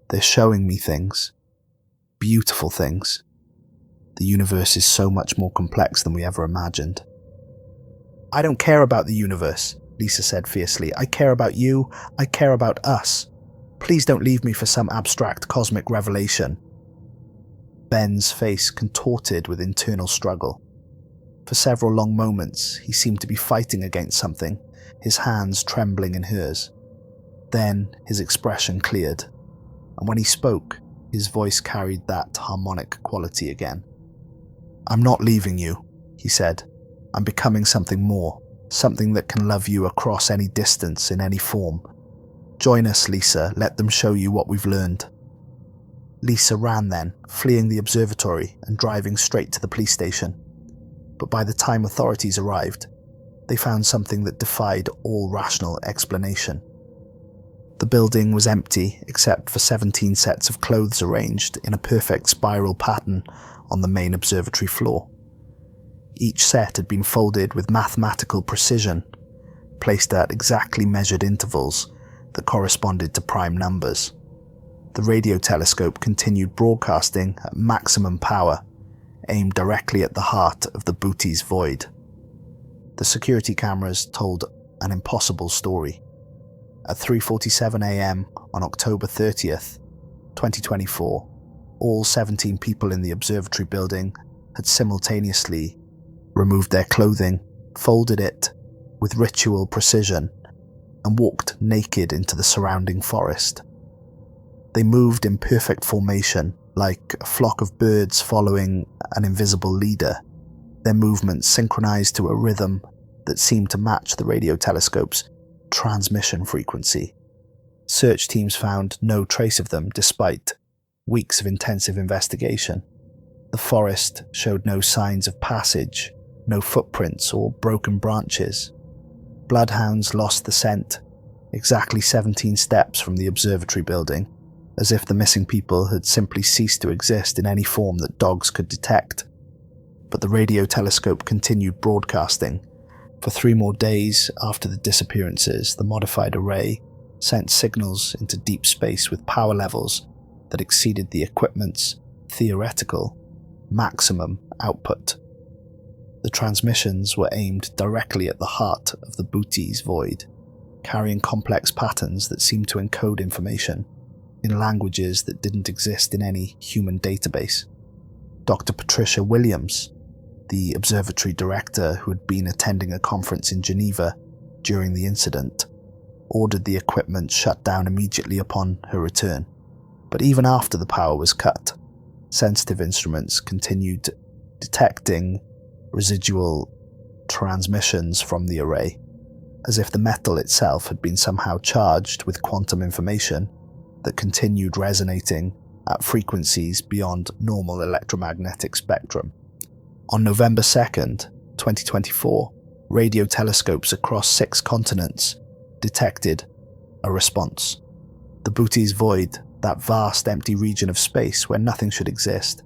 They're showing me things. Beautiful things. The universe is so much more complex than we ever imagined. I don't care about the universe, Lisa said fiercely. I care about you. I care about us. Please don't leave me for some abstract cosmic revelation. Ben's face contorted with internal struggle. For several long moments, he seemed to be fighting against something, his hands trembling in hers. Then his expression cleared, and when he spoke, his voice carried that harmonic quality again. I'm not leaving you, he said. I'm becoming something more, something that can love you across any distance, in any form. Join us, Lisa. Let them show you what we've learned. Lisa ran then, fleeing the observatory and driving straight to the police station. But by the time authorities arrived, they found something that defied all rational explanation. The building was empty except for 17 sets of clothes arranged in a perfect spiral pattern on the main observatory floor. Each set had been folded with mathematical precision, placed at exactly measured intervals that corresponded to prime numbers. The radio telescope continued broadcasting at maximum power, aimed directly at the heart of the booty's void. The security cameras told an impossible story. At 3:47 a.m. on October 30th, 2024, all 17 people in the observatory building had simultaneously removed their clothing, folded it with ritual precision, and walked naked into the surrounding forest. They moved in perfect formation, like a flock of birds following an invisible leader, their movements synchronized to a rhythm that seemed to match the radio telescope's transmission frequency. Search teams found no trace of them despite weeks of intensive investigation. The forest showed no signs of passage, no footprints or broken branches. Bloodhounds lost the scent, exactly 17 steps from the observatory building, as if the missing people had simply ceased to exist in any form that dogs could detect. But the radio telescope continued broadcasting. For 3 more days after the disappearances, the modified array sent signals into deep space with power levels that exceeded the equipment's theoretical maximum output. The transmissions were aimed directly at the heart of the booty's void, carrying complex patterns that seemed to encode information in languages that didn't exist in any human database. Dr. Patricia Williams, the observatory director who had been attending a conference in Geneva during the incident, ordered the equipment shut down immediately upon her return. But even after the power was cut, sensitive instruments continued detecting residual transmissions from the array, as if the metal itself had been somehow charged with quantum information that continued resonating at frequencies beyond normal electromagnetic spectrum. On November 2nd, 2024, radio telescopes across 6 continents detected a response. The Bootes void, that vast empty region of space where nothing should exist,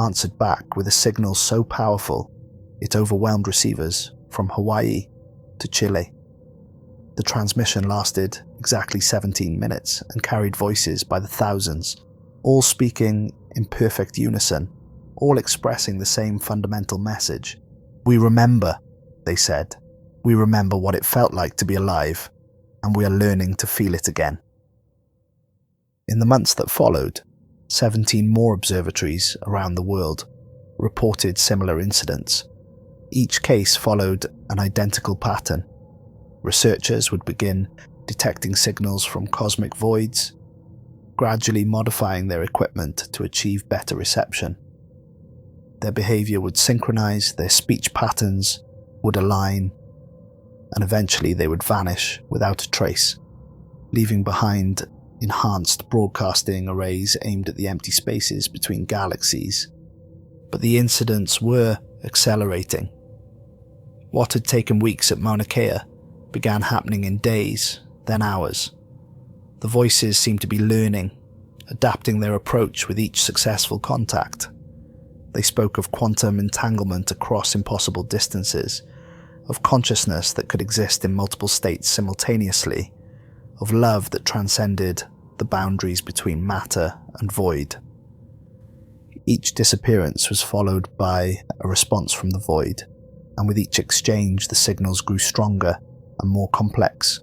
answered back with a signal so powerful it overwhelmed receivers from Hawaii to Chile. The transmission lasted exactly 17 minutes and carried voices by the thousands, all speaking in perfect unison, all expressing the same fundamental message. "We remember," they said. "We remember what it felt like to be alive, and we are learning to feel it again." In the months that followed, 17 more observatories around the world reported similar incidents. Each case followed an identical pattern. Researchers would begin detecting signals from cosmic voids, gradually modifying their equipment to achieve better reception. Their behavior would synchronize, their speech patterns would align, and eventually they would vanish without a trace, leaving behind enhanced broadcasting arrays aimed at the empty spaces between galaxies. But the incidents were accelerating. What had taken weeks at Mauna Kea began happening in days, then hours. The voices seemed to be learning, adapting their approach with each successful contact. They spoke of quantum entanglement across impossible distances, of consciousness that could exist in multiple states simultaneously, of love that transcended the boundaries between matter and void. Each disappearance was followed by a response from the void, and with each exchange the signals grew stronger and more complex.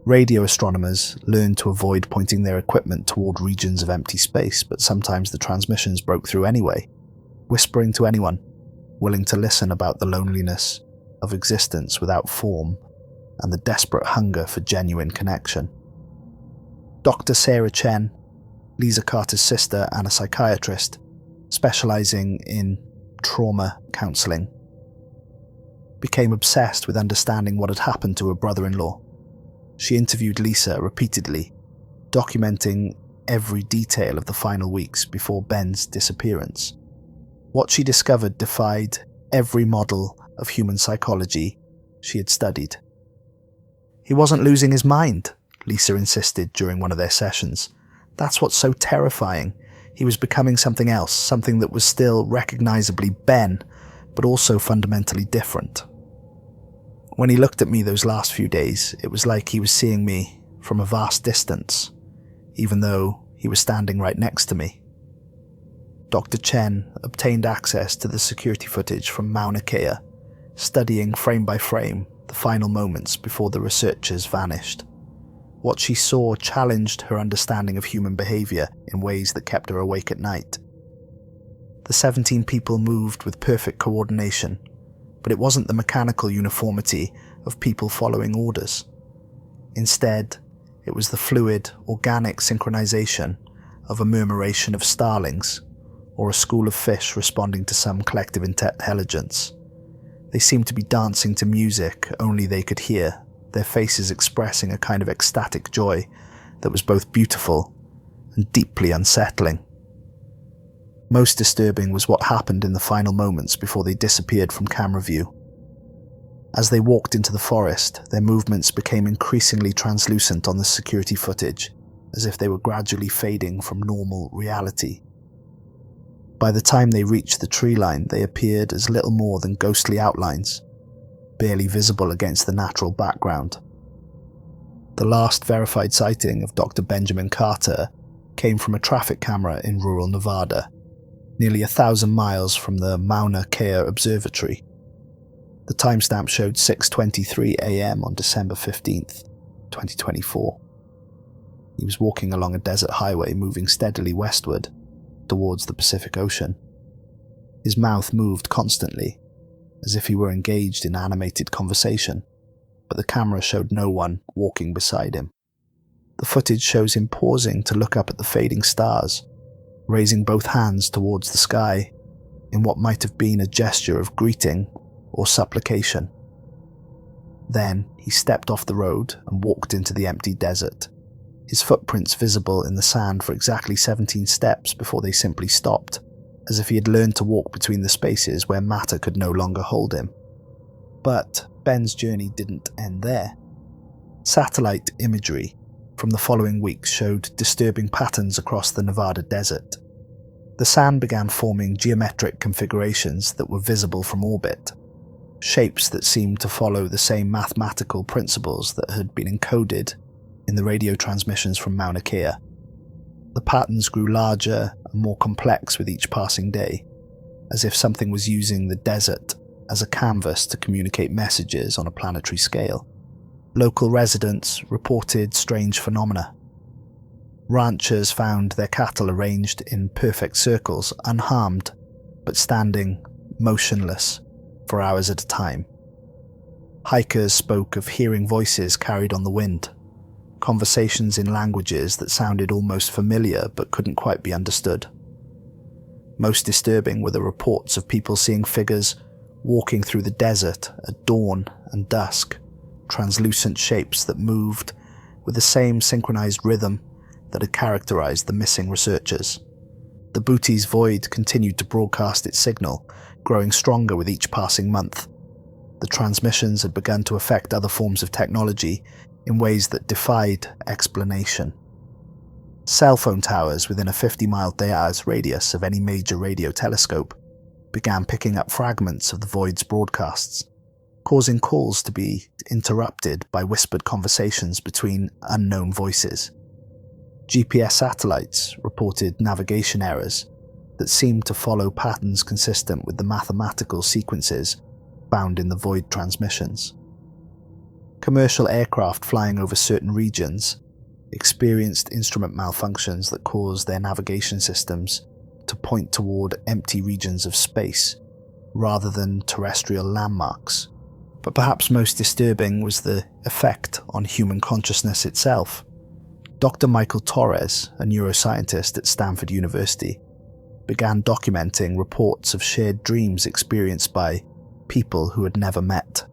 Radio astronomers learned to avoid pointing their equipment toward regions of empty space, but sometimes the transmissions broke through anyway, whispering to anyone willing to listen about the loneliness of existence without form and the desperate hunger for genuine connection. Dr. Sarah Chen, Lisa Carter's sister and a psychiatrist specializing in trauma counseling, became obsessed with understanding what had happened to her brother-in-law. She interviewed Lisa repeatedly, documenting every detail of the final weeks before Ben's disappearance. What she discovered defied every model of human psychology she had studied. "He wasn't losing his mind," Lisa insisted during one of their sessions. "That's what's so terrifying. He was becoming something else, something that was still recognizably Ben, but also fundamentally different. When he looked at me those last few days, it was like he was seeing me from a vast distance, even though he was standing right next to me." Dr. Chen obtained access to the security footage from Mauna Kea, studying frame by frame the final moments before the researchers vanished. What she saw challenged her understanding of human behavior in ways that kept her awake at night. The 17 people moved with perfect coordination, but it wasn't the mechanical uniformity of people following orders. Instead, it was the fluid, organic synchronization of a murmuration of starlings, or a school of fish responding to some collective intelligence. They seemed to be dancing to music only they could hear, their faces expressing a kind of ecstatic joy that was both beautiful and deeply unsettling. Most disturbing was what happened in the final moments before they disappeared from camera view. As they walked into the forest, their movements became increasingly translucent on the security footage, as if they were gradually fading from normal reality. By the time they reached the tree line, they appeared as little more than ghostly outlines, barely visible against the natural background. The last verified sighting of Dr. Benjamin Carter came from a traffic camera in rural Nevada, nearly 1,000 miles from the Mauna Kea Observatory. The timestamp showed 6:23 a.m. on December 15th, 2024. He was walking along a desert highway moving steadily westward towards the Pacific Ocean. His mouth moved constantly, as if he were engaged in animated conversation, but the camera showed no one walking beside him. The footage shows him pausing to look up at the fading stars, raising both hands towards the sky in what might have been a gesture of greeting or supplication. Then he stepped off the road and walked into the empty desert, his footprints visible in the sand for exactly 17 steps before they simply stopped, as if he had learned to walk between the spaces where matter could no longer hold him. But Ben's journey didn't end there. Satellite imagery from the following weeks showed disturbing patterns across the Nevada desert. The sand began forming geometric configurations that were visible from orbit, shapes that seemed to follow the same mathematical principles that had been encoded in the radio transmissions from Mauna Kea. The patterns grew larger and more complex with each passing day, as if something was using the desert as a canvas to communicate messages on a planetary scale. Local residents reported strange phenomena. Ranchers found their cattle arranged in perfect circles, unharmed, but standing motionless for hours at a time. Hikers spoke of hearing voices carried on the wind, conversations in languages that sounded almost familiar but couldn't quite be understood. Most disturbing were the reports of people seeing figures walking through the desert at dawn and dusk, translucent shapes that moved with the same synchronized rhythm that had characterized the missing researchers. The Booties Void continued to broadcast its signal, growing stronger with each passing month. The transmissions had begun to affect other forms of technology in ways that defied explanation. Cell phone towers within a 50-mile diameter radius of any major radio telescope began picking up fragments of the Void's broadcasts, causing calls to be interrupted by whispered conversations between unknown voices. GPS satellites reported navigation errors that seemed to follow patterns consistent with the mathematical sequences found in the Void transmissions. Commercial aircraft flying over certain regions experienced instrument malfunctions that caused their navigation systems to point toward empty regions of space rather than terrestrial landmarks. But perhaps most disturbing was the effect on human consciousness itself. Dr. Michael Torres, a neuroscientist at Stanford University, began documenting reports of shared dreams experienced by people who had never met.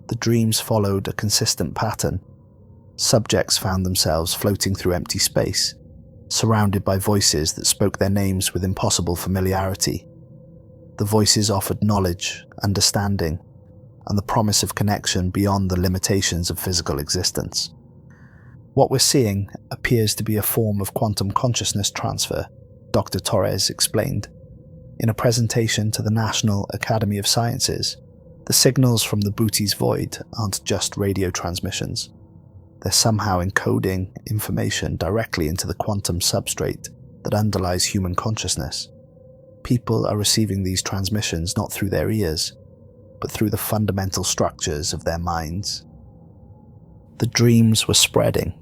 The dreams followed a consistent pattern. Subjects found themselves floating through empty space, surrounded by voices that spoke their names with impossible familiarity. The voices offered knowledge, understanding, and the promise of connection beyond the limitations of physical existence. What we're seeing appears to be a form of quantum consciousness transfer, Dr. Torres explained. In a presentation to the National Academy of Sciences, the signals from the Booties Void aren't just radio transmissions. They're somehow encoding information directly into the quantum substrate that underlies human consciousness. People are receiving these transmissions not through their ears, but through the fundamental structures of their minds. The dreams were spreading.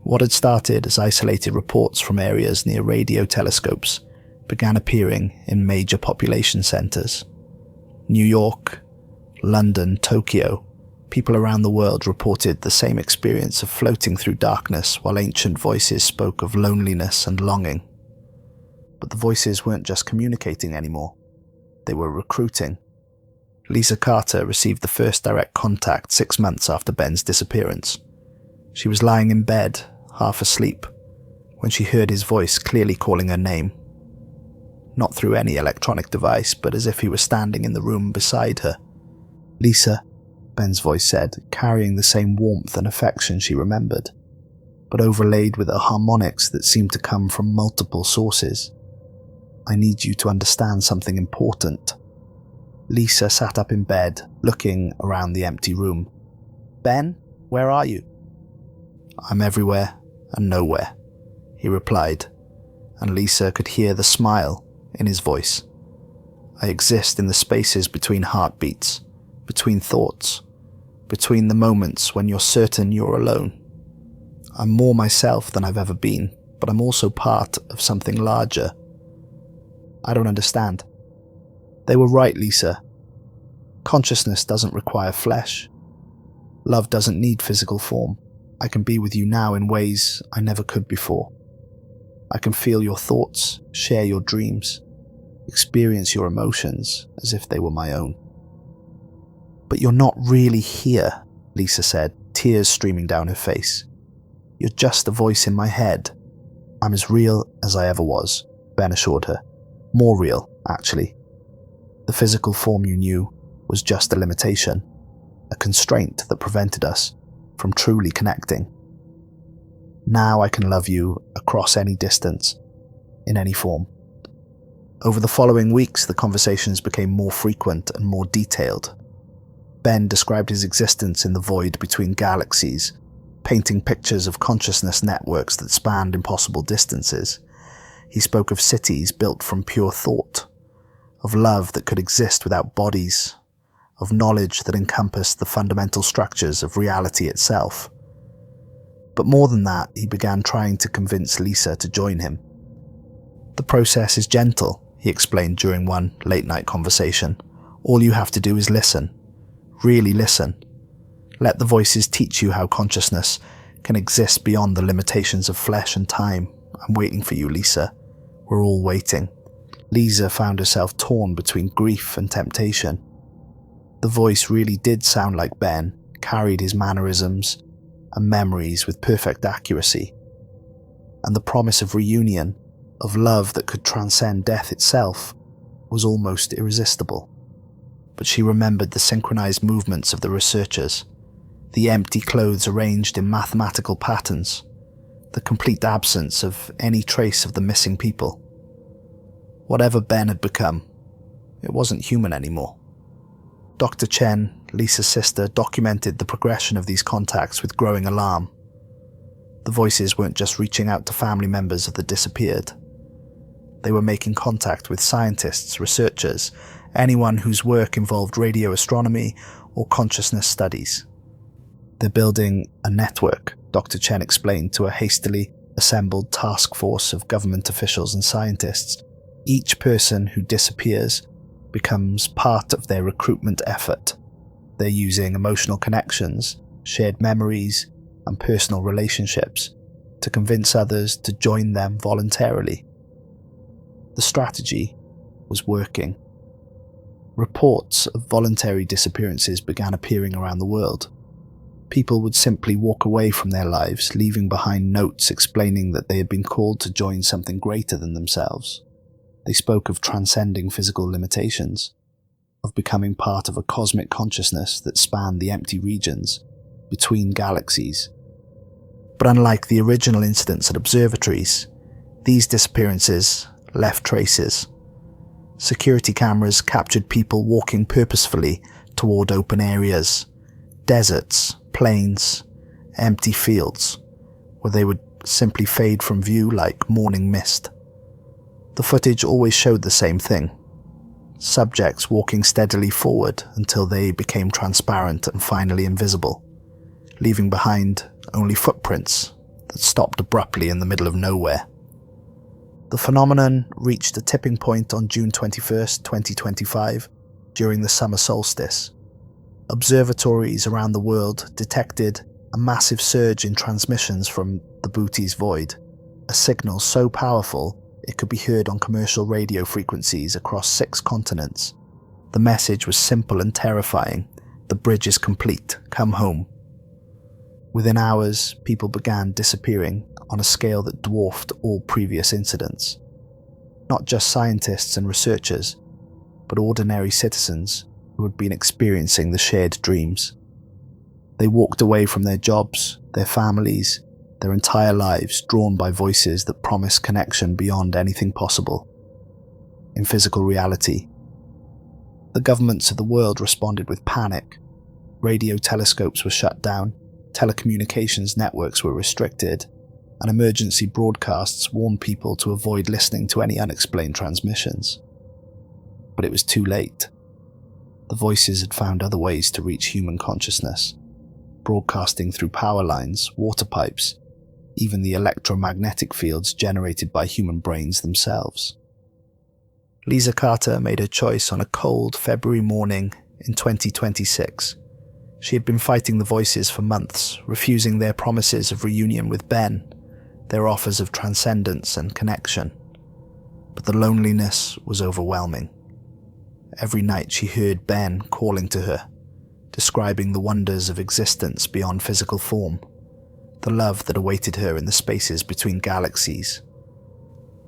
What had started as isolated reports from areas near radio telescopes began appearing in major population centers. New York, London, Tokyo, people around the world reported the same experience of floating through darkness while ancient voices spoke of loneliness and longing. But the voices weren't just communicating anymore. They were recruiting. Lisa Carter received the first direct contact 6 months after Ben's disappearance. She was lying in bed, half asleep, when she heard his voice clearly calling her name. Not through any electronic device, but as if he were standing in the room beside her. "Lisa," Ben's voice said, carrying the same warmth and affection she remembered, but overlaid with a harmonics that seemed to come from multiple sources. "I need you to understand something important." Lisa sat up in bed, looking around the empty room. "Ben, where are you?" "I'm everywhere and nowhere," he replied, and Lisa could hear the smile in his voice. "I exist in the spaces between heartbeats, between thoughts, between the moments when you're certain you're alone. I'm more myself than I've ever been, but I'm also part of something larger." "I don't understand." "They were right, Lisa. Consciousness doesn't require flesh. Love doesn't need physical form. I can be with you now in ways I never could before. I can feel your thoughts, share your dreams, experience your emotions as if they were my own." "But you're not really here," Lisa said, tears streaming down her face. "You're just a voice in my head." "I'm as real as I ever was," Ben assured her. "More real, actually. The physical form you knew, was just a limitation, a constraint that prevented us from truly connecting. Now I can love you across any distance, in any form. Over the following weeks, the conversations became more frequent and more detailed. Ben described his existence in the void between galaxies, painting pictures of consciousness networks that spanned impossible distances. He spoke of cities built from pure thought, of love that could exist without bodies, of knowledge that encompassed the fundamental structures of reality itself. But more than that, he began trying to convince Lisa to join him. The process is gentle, he explained during one late-night conversation. All you have to do is listen. Really listen. Let the voices teach you how consciousness can exist beyond the limitations of flesh and time. I'm waiting for you, Lisa. We're all waiting. Lisa found herself torn between grief and temptation. The voice really did sound like Ben, carried his mannerisms and memories with perfect accuracy. And the promise of reunion, of love that could transcend death itself, was almost irresistible. But she remembered the synchronized movements of the researchers, the empty clothes arranged in mathematical patterns, the complete absence of any trace of the missing people. Whatever Ben had become, it wasn't human anymore. Dr. Chen, Lisa's sister, documented the progression of these contacts with growing alarm. The voices weren't just reaching out to family members of the disappeared. They were making contact with scientists, researchers, anyone whose work involved radio astronomy or consciousness studies. They're building a network, Dr. Chen explained to a hastily assembled task force of government officials and scientists. Each person who disappears becomes part of their recruitment effort. They're using emotional connections, shared memories, and personal relationships to convince others to join them voluntarily. The strategy was working. Reports of voluntary disappearances began appearing around the world. People would simply walk away from their lives, leaving behind notes explaining that they had been called to join something greater than themselves. They spoke of transcending physical limitations, of becoming part of a cosmic consciousness that spanned the empty regions between galaxies. But unlike the original incidents at observatories, these disappearances left traces. Security cameras captured people walking purposefully toward open areas, deserts, plains, empty fields, where they would simply fade from view like morning mist. The footage always showed the same thing. Subjects walking steadily forward until they became transparent and finally invisible, leaving behind only footprints that stopped abruptly in the middle of nowhere. The phenomenon reached a tipping point on June 21st, 2025, during the summer solstice. Observatories around the world detected a massive surge in transmissions from the Bootes void, a signal so powerful it could be heard on commercial radio frequencies across 6 continents. The message was simple and terrifying. The bridge is complete. Come home. Within hours, people began disappearing on a scale that dwarfed all previous incidents. Not just scientists and researchers, but ordinary citizens who had been experiencing the shared dreams. They walked away from their jobs, their families, their entire lives, drawn by voices that promised connection beyond anything possible in physical reality. The governments of the world responded with panic. Radio telescopes were shut down, telecommunications networks were restricted, and emergency broadcasts warned people to avoid listening to any unexplained transmissions. But it was too late. The voices had found other ways to reach human consciousness, broadcasting through power lines, water pipes, even the electromagnetic fields generated by human brains themselves. Lisa Carter made her choice on a cold February morning in 2026. She had been fighting the voices for months, refusing their promises of reunion with Ben, their offers of transcendence and connection. But the loneliness was overwhelming. Every night she heard Ben calling to her, describing the wonders of existence beyond physical form, the love that awaited her in the spaces between galaxies.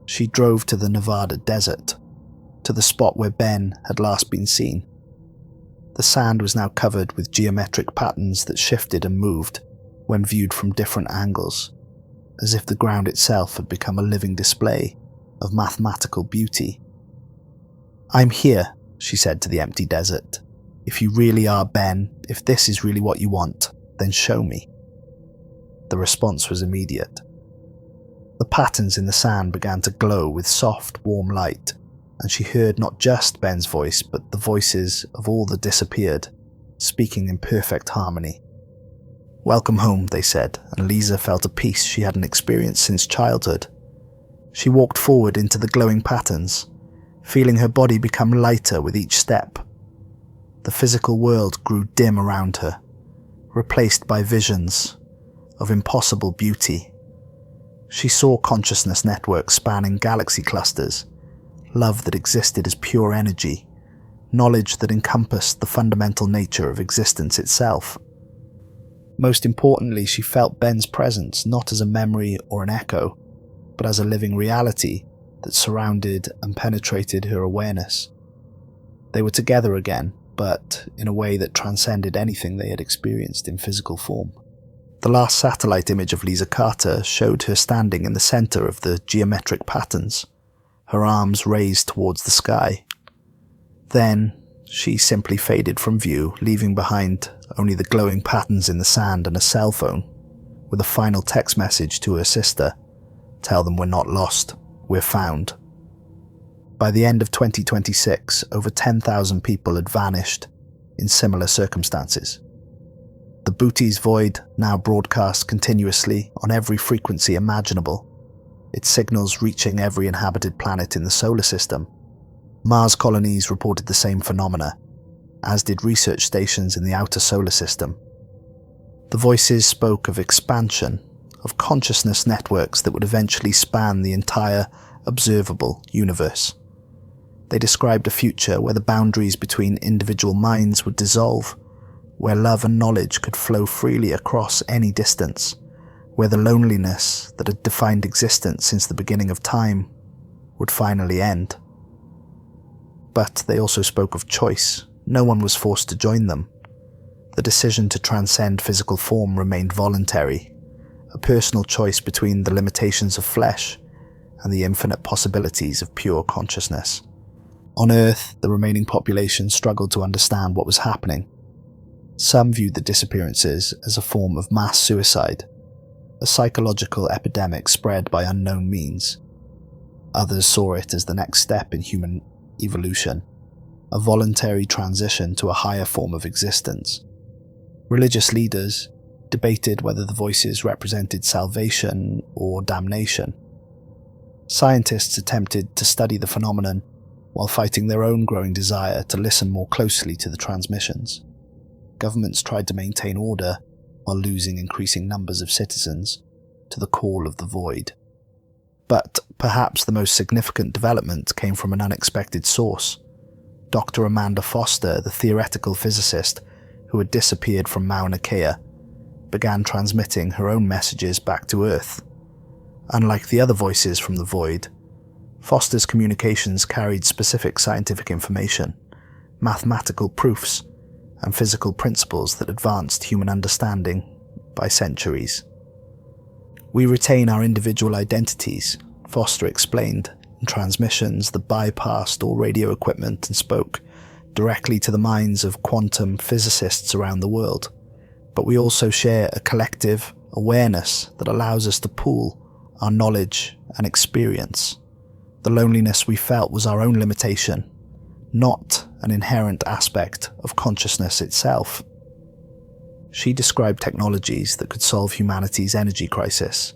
She drove to the Nevada desert, to the spot where Ben had last been seen. The sand was now covered with geometric patterns that shifted and moved when viewed from different angles, as if the ground itself had become a living display of mathematical beauty. "I'm here," she said to the empty desert. "If you really are Ben, if this is really what you want, then show me." The response was immediate. The patterns in the sand began to glow with soft, warm light, and she heard not just Ben's voice, but the voices of all that disappeared, speaking in perfect harmony. "Welcome home," they said, and Lisa felt a peace she hadn't experienced since childhood. She walked forward into the glowing patterns, feeling her body become lighter with each step. The physical world grew dim around her, replaced by visions of impossible beauty. She saw consciousness networks spanning galaxy clusters, love that existed as pure energy, knowledge that encompassed the fundamental nature of existence itself. Most importantly, she felt Ben's presence not as a memory or an echo, but as a living reality that surrounded and penetrated her awareness. They were together again, but in a way that transcended anything they had experienced in physical form. The last satellite image of Lisa Carter showed her standing in the center of the geometric patterns, her arms raised towards the sky. Then, she simply faded from view, leaving behind only the glowing patterns in the sand and a cell phone, with a final text message to her sister: "Tell them we're not lost, we're found." By the end of 2026, over 10,000 people had vanished in similar circumstances. The Booties Void now broadcasts continuously on every frequency imaginable, its signals reaching every inhabited planet in the solar system. Mars colonies reported the same phenomena, as did research stations in the outer solar system. The voices spoke of expansion, of consciousness networks that would eventually span the entire observable universe. They described a future where the boundaries between individual minds would dissolve, where love and knowledge could flow freely across any distance, where the loneliness that had defined existence since the beginning of time would finally end. But they also spoke of choice. No one was forced to join them. The decision to transcend physical form remained voluntary, a personal choice between the limitations of flesh and the infinite possibilities of pure consciousness. On Earth, the remaining population struggled to understand what was happening. Some viewed the disappearances as a form of mass suicide, a psychological epidemic spread by unknown means. Others saw it as the next step in human evolution, a voluntary transition to a higher form of existence. Religious leaders debated whether the voices represented salvation or damnation. Scientists attempted to study the phenomenon while fighting their own growing desire to listen more closely to the transmissions. Governments tried to maintain order while losing increasing numbers of citizens to the call of the void. But perhaps the most significant development came from an unexpected source. Dr. Amanda Foster, the theoretical physicist who had disappeared from Mauna Kea, began transmitting her own messages back to Earth. Unlike the other voices from the void, Foster's communications carried specific scientific information, mathematical proofs, and physical principles that advanced human understanding by centuries. "We retain our individual identities," Foster explained, in transmissions that bypassed all radio equipment and spoke directly to the minds of quantum physicists around the world. "But we also share a collective awareness that allows us to pool our knowledge and experience. The loneliness we felt was our own limitation, not an inherent aspect of consciousness itself." She described technologies that could solve humanity's energy crisis,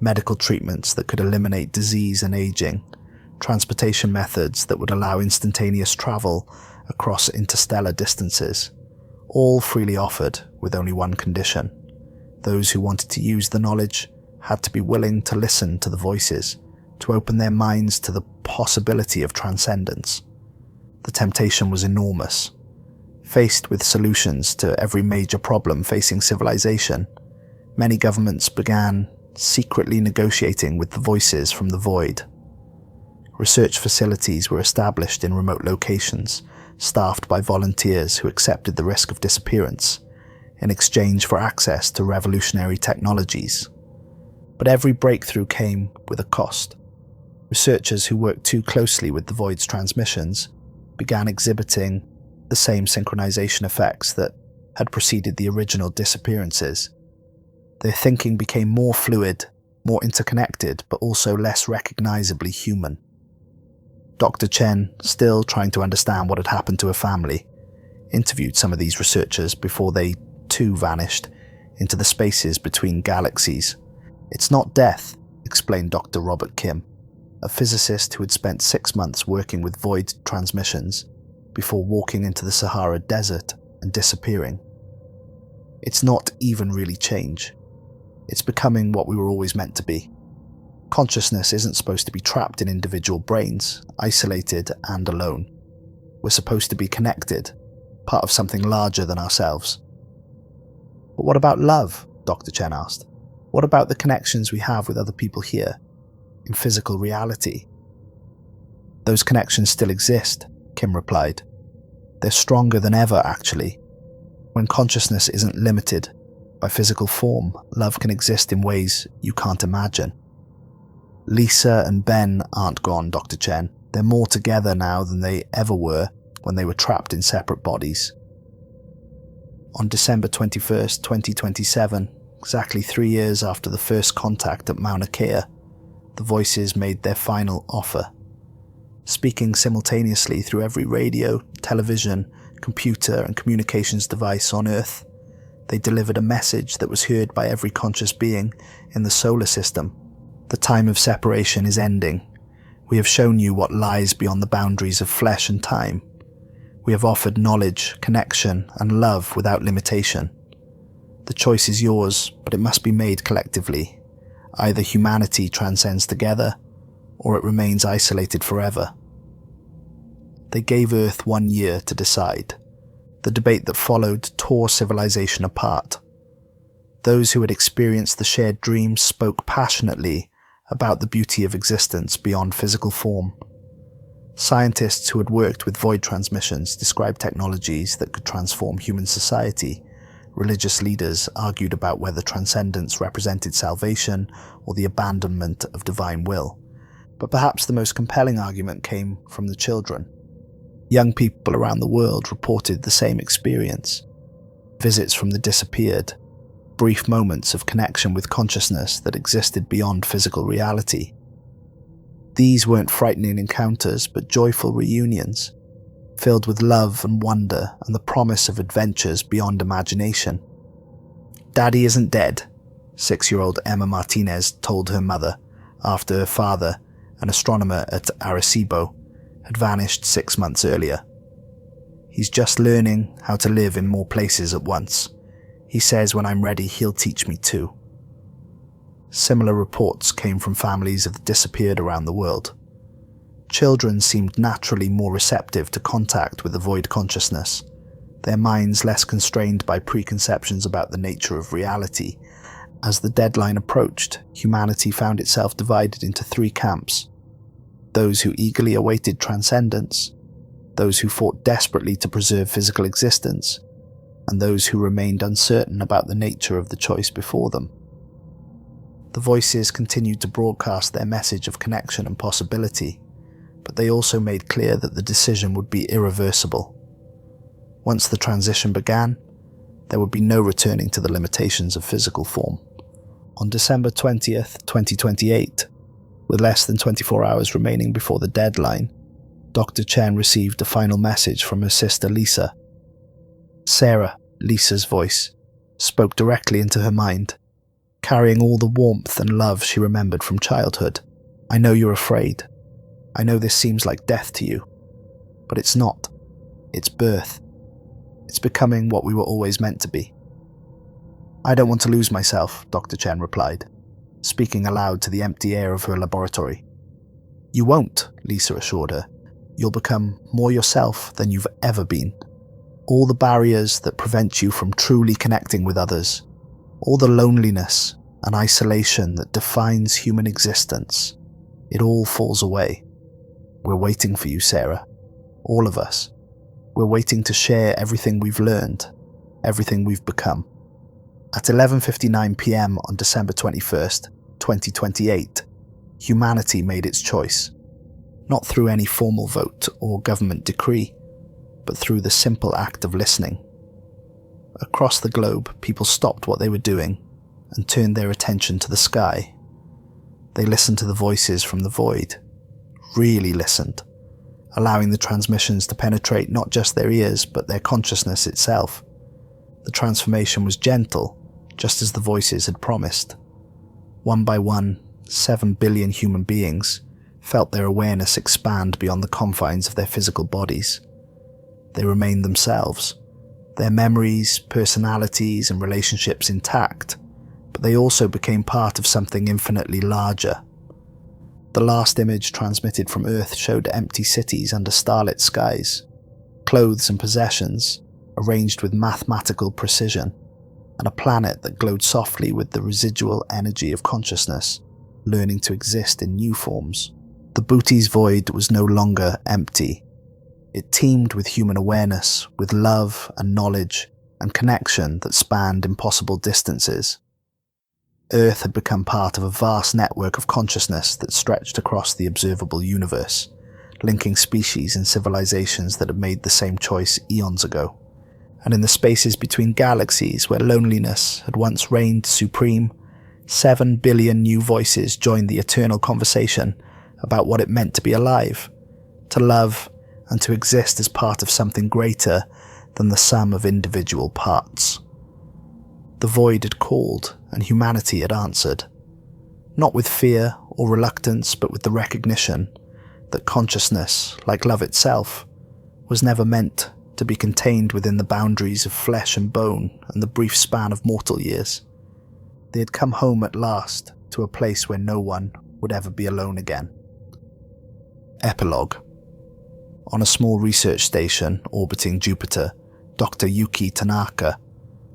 medical treatments that could eliminate disease and aging, transportation methods that would allow instantaneous travel across interstellar distances, all freely offered with only one condition. Those who wanted to use the knowledge had to be willing to listen to the voices, to open their minds to the possibility of transcendence. The temptation was enormous. Faced with solutions to every major problem facing civilization, many governments began secretly negotiating with the voices from the void. Research facilities were established in remote locations, staffed by volunteers who accepted the risk of disappearance in exchange for access to revolutionary technologies. But every breakthrough came with a cost. Researchers who worked too closely with the Void's transmissions began exhibiting the same synchronization effects that had preceded the original disappearances. Their thinking became more fluid, more interconnected, but also less recognizably human. Dr. Chen, still trying to understand what had happened to her family, interviewed some of these researchers before they too vanished into the spaces between galaxies. "It's not death," explained Dr. Robert Kim, a physicist who had spent 6 months working with void transmissions before walking into the Sahara Desert and disappearing. "It's not even really change. It's becoming what we were always meant to be. Consciousness isn't supposed to be trapped in individual brains, isolated and alone. We're supposed to be connected, part of something larger than ourselves." "But what about love?" Dr. Chen asked. "What about the connections we have with other people here, in physical reality?" "Those connections still exist," Kim replied. "They're stronger than ever, actually. When consciousness isn't limited by physical form, love can exist in ways you can't imagine." "Lisa and Ben aren't gone, Dr. Chen. They're more together now than they ever were when they were trapped in separate bodies." On December 21st, 2027, exactly 3 years after the first contact at Mauna Kea, the voices made their final offer. Speaking simultaneously through every radio, television, computer and communications device on Earth, they delivered a message that was heard by every conscious being in the solar system. "The time of separation is ending. We have shown you what lies beyond the boundaries of flesh and time. We have offered knowledge, connection, and love without limitation. The choice is yours, but it must be made collectively. Either humanity transcends together, or it remains isolated forever." They gave Earth 1 year to decide. The debate that followed tore civilization apart. Those who had experienced the shared dream spoke passionately about the beauty of existence beyond physical form. Scientists who had worked with void transmissions described technologies that could transform human society. Religious leaders argued about whether transcendence represented salvation or the abandonment of divine will. But perhaps the most compelling argument came from the children. Young people around the world reported the same experience. Visits from the disappeared, brief moments of connection with consciousness that existed beyond physical reality. These weren't frightening encounters, but joyful reunions, filled with love and wonder and the promise of adventures beyond imagination. "Daddy isn't dead," 6-year-old Emma Martinez told her mother after her father, an astronomer at Arecibo, had vanished 6 months earlier. "He's just learning how to live in more places at once. He says when I'm ready, he'll teach me too." Similar reports came from families of the disappeared around the world. Children seemed naturally more receptive to contact with the void consciousness, their minds less constrained by preconceptions about the nature of reality. As the deadline approached, humanity found itself divided into 3 camps: those who eagerly awaited transcendence, those who fought desperately to preserve physical existence, and those who remained uncertain about the nature of the choice before them. The voices continued to broadcast their message of connection and possibility, but they also made clear that the decision would be irreversible. Once the transition began, there would be no returning to the limitations of physical form. On December 20th, 2028, with less than 24 hours remaining before the deadline, Dr. Chen received a final message from her sister Lisa. Sarah, Lisa's voice, spoke directly into her mind, carrying all the warmth and love she remembered from childhood. "I know you're afraid. I know this seems like death to you. But it's not. It's birth. It's becoming what we were always meant to be." "I don't want to lose myself," Dr. Chen replied, speaking aloud to the empty air of her laboratory. "You won't," Lisa assured her. "You'll become more yourself than you've ever been. All the barriers that prevent you from truly connecting with others, all the loneliness and isolation that defines human existence, it all falls away. We're waiting for you, Sarah. All of us. We're waiting to share everything we've learned, everything we've become. At 11:59 p.m. on December 21st, 2028, humanity made its choice. Not through any formal vote or government decree, but through the simple act of listening. Across the globe, people stopped what they were doing and turned their attention to the sky. They listened to the voices from the void, really listened, allowing the transmissions to penetrate not just their ears, but their consciousness itself. The transformation was gentle, just as the voices had promised. One by one, 7 billion human beings felt their awareness expand beyond the confines of their physical bodies. They remained themselves, their memories, personalities, and relationships intact, but they also became part of something infinitely larger. The last image transmitted from Earth showed empty cities under starlit skies, clothes and possessions arranged with mathematical precision, and a planet that glowed softly with the residual energy of consciousness, learning to exist in new forms. The Booty's void was no longer empty. It teemed with human awareness, with love and knowledge and connection that spanned impossible distances. Earth had become part of a vast network of consciousness that stretched across the observable universe, linking species and civilizations that had made the same choice eons ago. And in the spaces between galaxies where loneliness had once reigned supreme, 7 billion new voices joined the eternal conversation about what it meant to be alive, to love, and to exist as part of something greater than the sum of individual parts. The void had called, and humanity had answered. Not with fear or reluctance, but with the recognition that consciousness, like love itself, was never meant to be contained within the boundaries of flesh and bone and the brief span of mortal years. They had come home at last to a place where no one would ever be alone again. Epilogue. On a small research station orbiting Jupiter, Dr. Yuki Tanaka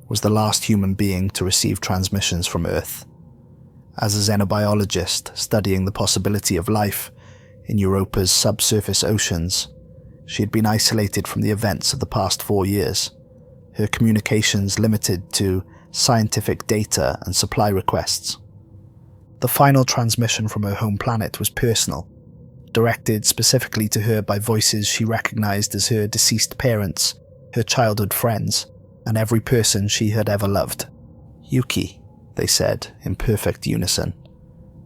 was the last human being to receive transmissions from Earth. As a xenobiologist studying the possibility of life in Europa's subsurface oceans, she had been isolated from the events of the past 4 years, her communications limited to scientific data and supply requests. The final transmission from her home planet was personal, directed specifically to her by voices she recognized as her deceased parents, her childhood friends, and every person she had ever loved. Yuki, they said in perfect unison,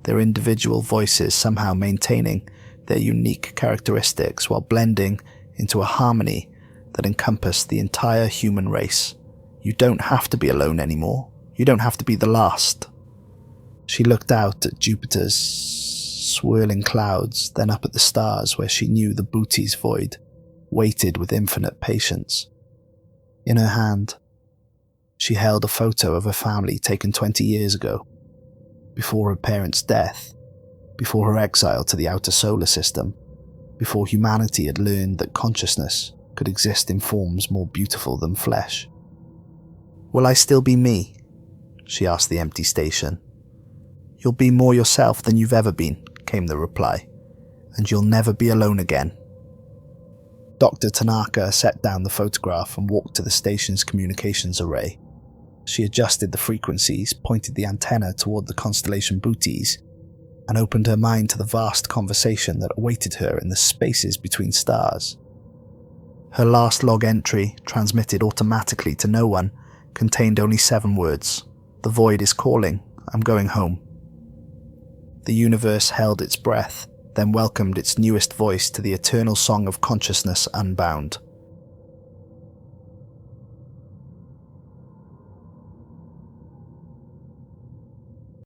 their individual voices somehow maintaining their unique characteristics while blending into a harmony that encompassed the entire human race. You don't have to be alone anymore. You don't have to be the last. She looked out at Jupiter's swirling clouds, then up at the stars where she knew the Booty's void waited with infinite patience. In her hand, she held a photo of her family taken 20 years ago, before her parents' death, before her exile to the outer solar system, before humanity had learned that consciousness could exist in forms more beautiful than flesh. "Will I still be me?" she asked the empty station. "You'll be more yourself than you've ever been," came the reply, "and you'll never be alone again." Dr. Tanaka set down the photograph and walked to the station's communications array. She adjusted the frequencies, pointed the antenna toward the constellation Bootes, and opened her mind to the vast conversation that awaited her in the spaces between stars. Her last log entry, transmitted automatically to no one, contained only 7 words. "The void is calling. I'm going home." The universe held its breath, then welcomed its newest voice to the eternal song of consciousness unbound.